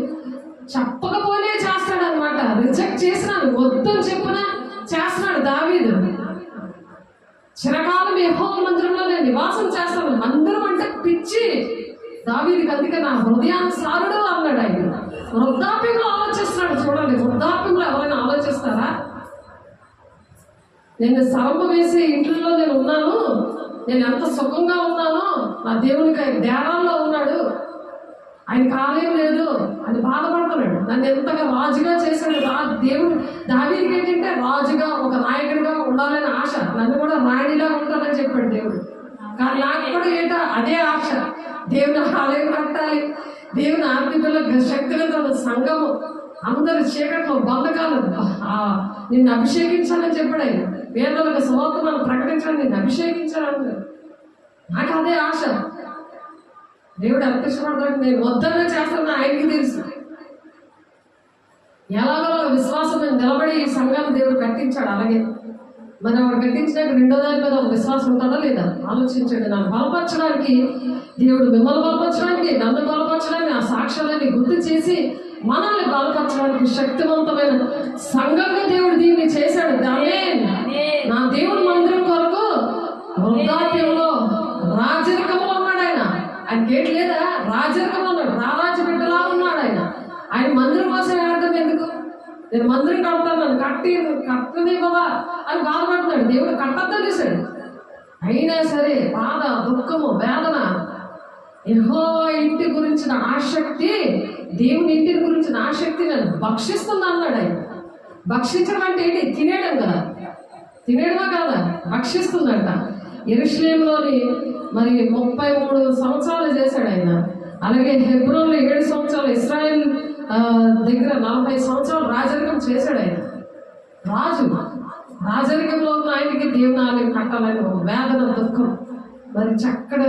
చెప్పకపోనే చేస్తాడు అనమాట. రిజెక్ట్ చేసినాడు, వద్దని చెప్పిన చేస్తున్నాడు దావీదు. చిరకాలం యెహోవా మందిరంలో నేను నివాసం చేస్తాను. మందిరం అంటే పిచ్చి దావీదుకి. అందుకే నా హృదయానుసారుడు అన్నాడు ఆయన. వృద్ధాప్యంలో ఆలోచిస్తున్నాడు. చూడండి, వృద్ధాప్యంలో ఎవరైనా ఆలోచిస్తారా? నేను సరమ వేసే ఇంట్లో నేను ఉన్నాను, నేను ఎంత సుఖంగా ఉన్నానో, నా దేవునికి దేవాల్లో ఉన్నాడు, ఆయన కాలేం లేదు అని బాధపడుతున్నాడు. నన్ను ఎంతగా రాజుగా చేశాడు. దేవుడు దావీదుకి ఏంటంటే రాజుగా, ఒక నాయకుడిగా ఉండాలని ఆశ. నన్ను కూడా రాణిలా ఉంటానని చెప్పాడు దేవుడు. కానీ నాకు కూడా ఏంటో అదే ఆశ. దేవుని ఆలయం కట్టాలి, దేవుని ఆత్మీయుల శక్తివంతమైన సంఘము, అందరి చీకట్లో బంధకాలు నిన్ను అభిషేకించాలని చెప్పాడు ఆయన. వేదలకు సువార్తను ప్రకటించాలని నిన్ను అభిషేకించాలని. నాకు అదే ఆశ. దేవుడు ఎంత ఇష్టపడతాడు. నేను వద్దనే చేస్తాను, ఆయనకి తెలుసు. ఎలాగో విశ్వాసం మీద నిలబడి ఈ సంఘాన్ని దేవుడు కట్టించాడు. అలాగే మరి వాడు కట్టించినాక రెండో దాని మీద ఒక విశ్వాసం ఉంటుందా లేదా ఆలోచించండి. నన్ను బలపరచడానికి దేవుడు, మిమ్మల్ని బలపరచడానికి, నన్ను బలపరచడానికి, ఆ సాక్ష్యాలని గుర్తు చేసి మనల్ని బలపరచడానికి శక్తివంతమైన సంఘంగా దేవుడు దీన్ని చేశాడు. దానే నా దేవుడు మందిరం కొరకు వృద్ధాప్యంలో రాజరికంలో ఉన్నాడు ఆయన. ఆయనకి ఏంటి లేదా? రాజరికంలో ఉన్నాడు, రారాజు బిడ్డలా ఉన్నాడు ఆయన. ఆయన మందిరం కోసం ఆడటం ఎందుకు? నేను మందిరం కడతాను, నన్ను కట్టనే కదా అని బాధపడుతున్నాడు. దేవుడు కట్టద్దనేసాడు. అయినా సరే బాధ, దుఃఖము, వేదన, యెహోవా ఇంటి గురించిన ఆసక్తి, దేవుని ఇంటిని గురించిన ఆసక్తి నన్ను భక్షిస్తుంది అన్నాడు ఆయన. భక్షించడం అంటే ఏంటి? తినేయడం కదా, తినేయడమా కాదా, భక్షిస్తుందంట. యెరూషలేములోని మరి 33 సంవత్సరాలు చేశాడు ఆయన. అలాగే హెబ్రోన్లో 7 సంవత్సరాలు, ఇశ్రాయేల్ దగ్గర 40 సంవత్సరాలు రాజరికం చేశాడు ఆయన. రాజరికంలో ఉన్న ఆయనకి దేవుని ఆలయం కట్టాలని ఒక వేదన, దుఃఖం. మరి చక్కటి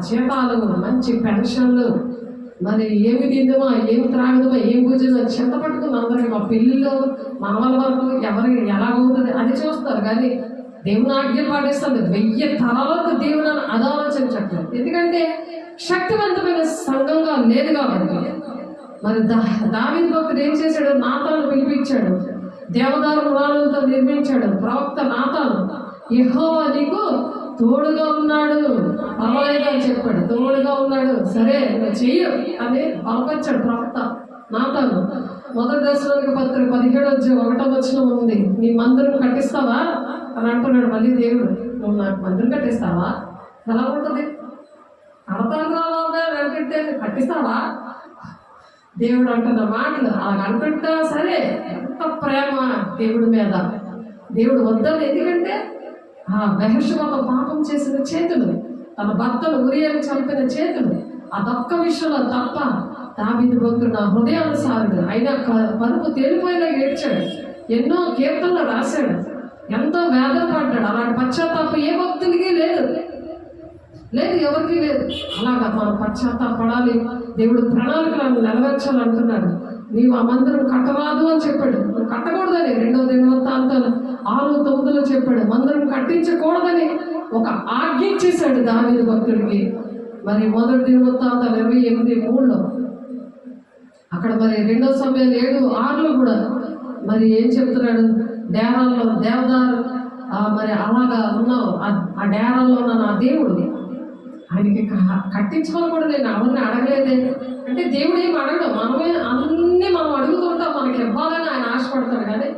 జీతాలు, మంచి పెన్షన్లు, మరి ఏమి తిందమా, ఏమి త్రాగదమా, ఏం పూజమా చింత పట్టుకుంది అందరికి. మా పెళ్ళిలో మనవల వరకు ఎవరికి ఎలా ఉంటుంది అది చూస్తారు, కానీ దేవుని ఆజ్ఞలు పాటిస్తుంది. 1000 తరాలకు దేవుని అది ఆలోచించట్లేదు. ఎందుకంటే శక్తివంతమైన సంఘంగా లేదు కాబట్టి. మరి దావీదు భక్తుడు ఏం చేశాడు? నాతాను పిలిపించాడు, దేవదారు పురాణంతో నిర్మించాడు. ప్రవక్త నాతాను, యెహోవా నీకు తోడుగా ఉన్నాడు, పర్వాలేదు అని చెప్పాడు. తోడుగా ఉన్నాడు, సరే చెయ్యు అని బలపరిచాడు ప్రవక్త నాతాను. మొదటి దశలోని పత్రిక 17:1 ఉంది. నీ మందిరం కట్టిస్తావా అని అంటున్నాడు. మళ్ళీ దేవుడు, నువ్వు నాకు మందిరం కట్టిస్తావా? ఎలా ఉంటుంది? కడతాను రావాలంటే కట్టిస్తావా? దేవుడు అంటున్న మాటలు అలా అనుకుంటా సరే, ఎంత ప్రేమ దేవుడి మీద. దేవుడు వద్దని, ఎందుకంటే ఆ బెహర్షెబాతో పాపం చేసిన చేతులు, తన భర్తను ఉరియను చంపిన చేతులు, అదొక్క విషయంలో తప్ప దావీదు భక్తుడు నా హృదయానుసారుడు. అయినా పరుపు తేలిపోయినా ఏడ్చాడు, ఎన్నో కీర్తనలు రాశాడు, ఎంతో వేదన పడ్డాడు. అలాంటి పశ్చాత్తాపం ఏ భక్తుడికి లేదు, ఎవరికి లేదు. అలాగా మనం పశ్చాత్తాపడాలి. దేవుడు ప్రణాళికలను నెరవేర్చాలంటున్నాడు. నీవు ఆ మందిరం కట్టరాదు అని చెప్పాడు, కట్టకూడదని 2వ దినవృత్తాంతాలు 6:9 చెప్పాడు. మందిరం కట్టించకూడదని ఒక ఆజ్ఞ ఇచ్చేశాడు దావీదు భక్తుడికి. మరి 1వ దినవృత్తాంతాలు 28:3 అక్కడ మరి 2వ సమయాలు 7:6 కూడా మరి ఏం చెప్తున్నాడు, డేరాల్లో దేవదారు మరి అలాగా ఉన్నావు, ఆ డేరాల్లో ఉన్న నా దేవుడు ఆయనకి కట్టించుకొని కూడా నేను ఎవరిని అడగలేదే అంటే, దేవుడు ఏమి అడగడు, మనమే అన్నీ మనం అడుగుతూ ఉంటాం, మనకి ఇవ్వాలని ఆయన ఆశపడతాడు. కానీ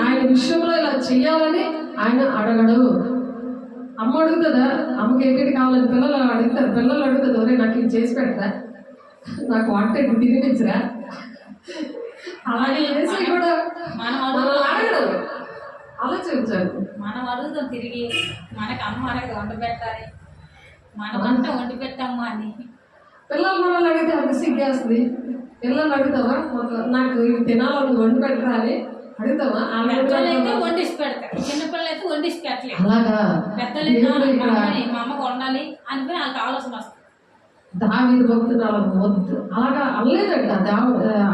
ఆయన విషయంలో ఇలా చెయ్యాలని ఆయన అడగడు. అమ్మ అడుగుతుందా, అమ్మకి ఏంటి కావాలని పిల్లలు అడుగుతారు. పిల్లలు అడుగుతుంది, ఒరే నాకు ఇది చేసి పెట్టరా, నాకు వంట తినిపించరా, అలాగే చేసి కూడా మనం అడగడు. ఆలోచించాలి, మనం అడుగుతాం తిరిగి, మనకు అమ్మ మనకి వంట పెట్టాలి, మన వంట వండి పెట్టమ్మా అని. పిల్లలు మనల్ని అడిగితే అంత సిగ్గేస్తుంది. పిల్లలు అడుగుతావా, నాకు ఇవి తినాలని వండి పెట్టరా అని అడుగుతావా? పెద్దలైతే వండిసి పెడతారు, చిన్నపిల్లలు అయితే వండిసి పెట్టలేదు. అలాగా పెద్దలు మా అమ్మకు వండాలి అని వాళ్ళకి ఆలోచన వస్తుంది. దావీదు భక్తుడు అలా వద్దు అలాగా అనలేదట.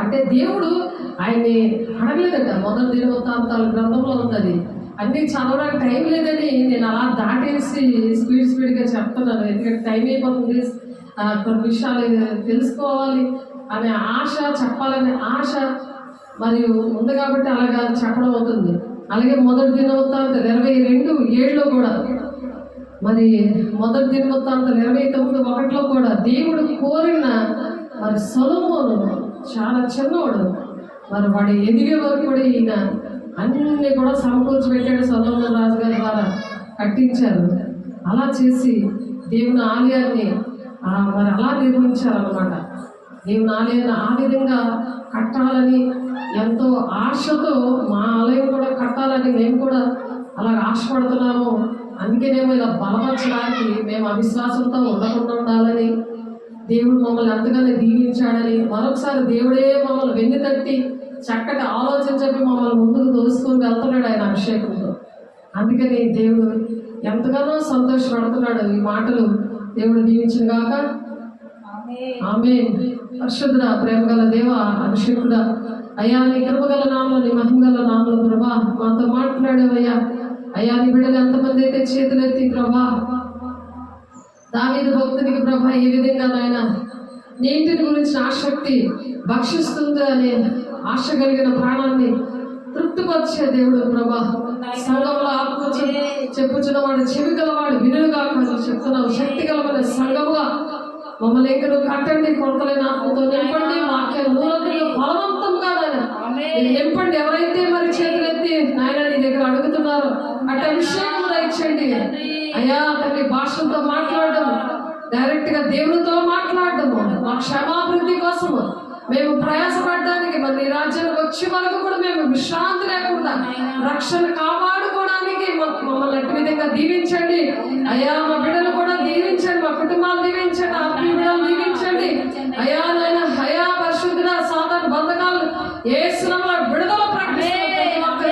అంటే దేవుడు ఆయన్ని అడగలేదట. 1వ దినవృత్తాంతాల గ్రంథంలో ఉన్నది. అన్నీ చదవడానికి టైం లేదని నేను అలా దాటేసి స్పీడ్గా చెప్తున్నాను. ఎందుకంటే టైం అయిపోతుంది, కొన్ని విషయాలు తెలుసుకోవాలి అనే ఆశ, చెప్పాలనే ఆశ మరియు ఉంది కాబట్టి అలాగా చెప్పడం అవుతుంది. అలాగే 1వ దినవృత్తాంతం 22:7 కూడా, మరి 1వ దినవృత్తాంతం 29:1 కూడా దేవుడు కోరిన మరి సొలొమోను చాలా చిన్నవాడు. మరి వాడు ఎదిగే వరకు కూడా ఈయన అన్ని కూడా సమకూర్చి పెట్టాడు. సొలొమోను రాజుగారి ద్వారా కట్టించారు. అలా చేసి దేవుని ఆలయాన్ని మరి అలా నిర్మించారన్నమాట. దేవుని ఆలయాన్ని ఆ విధంగా కట్టాలని ఎంతో ఆశతో, మా ఆలయం కూడా కట్టాలని మేము కూడా అలా ఆశపడుతున్నాము. అందుకేనేమో ఇలా బలపరచడానికి, మేము అవిశ్వాసంతో ఉండకుండా ఉండాలని దేవుడు మమ్మల్ని ఎంతగానో దీవించాడని, మరొకసారి దేవుడే మమ్మల్ని వెన్ను తట్టి చక్కటి ఆలోచన చెప్పి మమ్మల్ని ముందుకు దోసుకొని వెళ్తున్నాడు ఆయన అభిషేకంతో. అందుకని దేవుడు ఎంతగానో సంతోషపడుతున్నాడు. ఈ మాటలు దేవుడు దీవించిన గాక. ఆమేన్. పరిశుద్ధుడా, ప్రేమగల దేవ, అభిషేకుడా, అయ్యా నీ కృపగల నామలో, నీ మహిమగల నామలో ప్రభా మాతో మాట్లాడేవయ్యా. అయ్యా నీ బిడ్డలు ఎంతమంది అయితే చేతులెత్తి ప్రభా దావీదు భక్తునికి ప్రభా ఏ విధంగా నాయన నీ ఇంటిని గురించిన ఆసక్తి భక్షిస్తుంది అనే ఆశ కలిగిన ప్రాణాన్ని తృప్తిపరిచే దేవుడు ప్రభా, సంఘంలో ఆత్మచు చెప్పుచున్నవాడు చెవి గలవాడు వినుగా చెప్తున్నావు. శక్తి గలమైన సంఘముగా మమ్మల్ని ఎక్కడో కట్టండి, కొరతలైన ఆత్మతో నింపండి, వాక్య నూనెలు బలవంతంగా నింపండి. ఎవరైతే మరి చేతులెత్తి నాయన నీ దగ్గర అడుగుతున్నారో అటు అభిషేకం ఇచ్చండి అయ్యా. తండ్రి భాషలతో మాట్లాడడం, డైరెక్ట్ గా దేవునితో మాట్లాడటము, మా క్షమాభివృద్ధి కోసము మేము ప్రయాసపడడానికి, మరి నీ రాజ్యానికి వచ్చే వరకు కూడా మేము విశ్రాంతి లేకుండా రక్షణ కాపాడుకోవడానికి మమ్మల్ని అట్టి విధంగా దీవించండి అయ్యా. మా బిడ్డలు కూడా దీవించండి, మా కుటుంబాలు దీవించండి, ఆత్మీయ బిడ్డలు దీవించండి అయ్యా. నాయన అయ్యా పరిశుద్ధుడా, సాధారణ బంధకాలు యేసునామములో విడుదల ప్రకటిస్తున్నాము.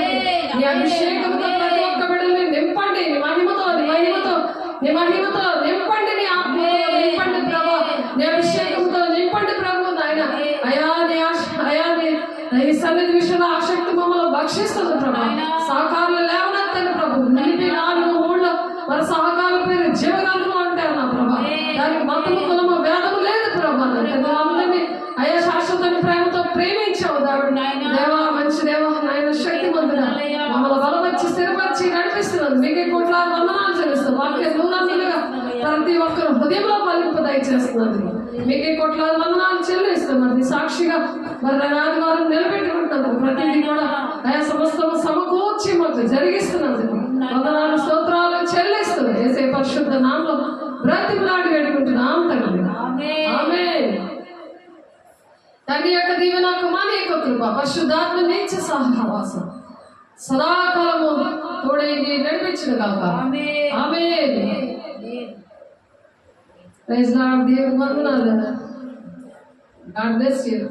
నీ అభిషేకంతో ప్రతి ఒక్క బిడ్డల్ని నింపండి, నీ మహిమతో నింపండి, నీ ఆత్మతో నింపండి ప్రభు, నీ అభిషేకంతో నింపండి ప్రభు నాయన అయ్యా. నీ సన్నిధి విషయంలో ఆసక్తి మమ్మల్ని భక్షిస్తుంది ప్రభు. సహకారులు లేవనెత్తండి ప్రభు. నిలిపి 4 ఊళ్ళో మరి సహకారుల పేరు జీవగాలు అంటారు నా ప్రభు. దానికి మతము కులము భేదము లేదు ప్రభు. అందరినీ అయ్యా శాశ్వతని ప్రేమతో ప్రేమించావు దాడు దేవా, మంచి దేవా నాయన శక్తిమంతుడా, మమ్మల్ని బలపరిచి స్థిరపరిచి నడిపిస్తున్నది. మీకే కోట్లాది వందనాలు చెల్లిస్తాం. వాక్య నూనెలుగా ప్రతి ఒక్కరు హృదయంలో ఫలింపు దయచేస్తున్నది. మీకే కోట్లాది వందనాలు చెల్లిస్తున్నది. సాక్షిగా మరి ఆదివారం నిలబెట్టుకుంటున్నది. ప్రతిదీ కూడా అయా సమస్తం సమకూర్చి మాకు జరిగిస్తున్నది. వందనాలు స్తోత్రాలు చెల్లిస్తుంది. యేసే పరిశుద్ధ నామములో బ్రతిమలాడి వేడుకుంటున్నాం తండ్రి. ఆమేన్. తండ్రి యొక్క దీవెన, కుమారుని యొక్క కృప, పరిశుద్ధాత్మ నిత్య సహవాసం సదాకాలము తోడైంది నడిపించిన కాక. ఆమేన్. Praise Lord. దేవుని వందనాలు. God bless you.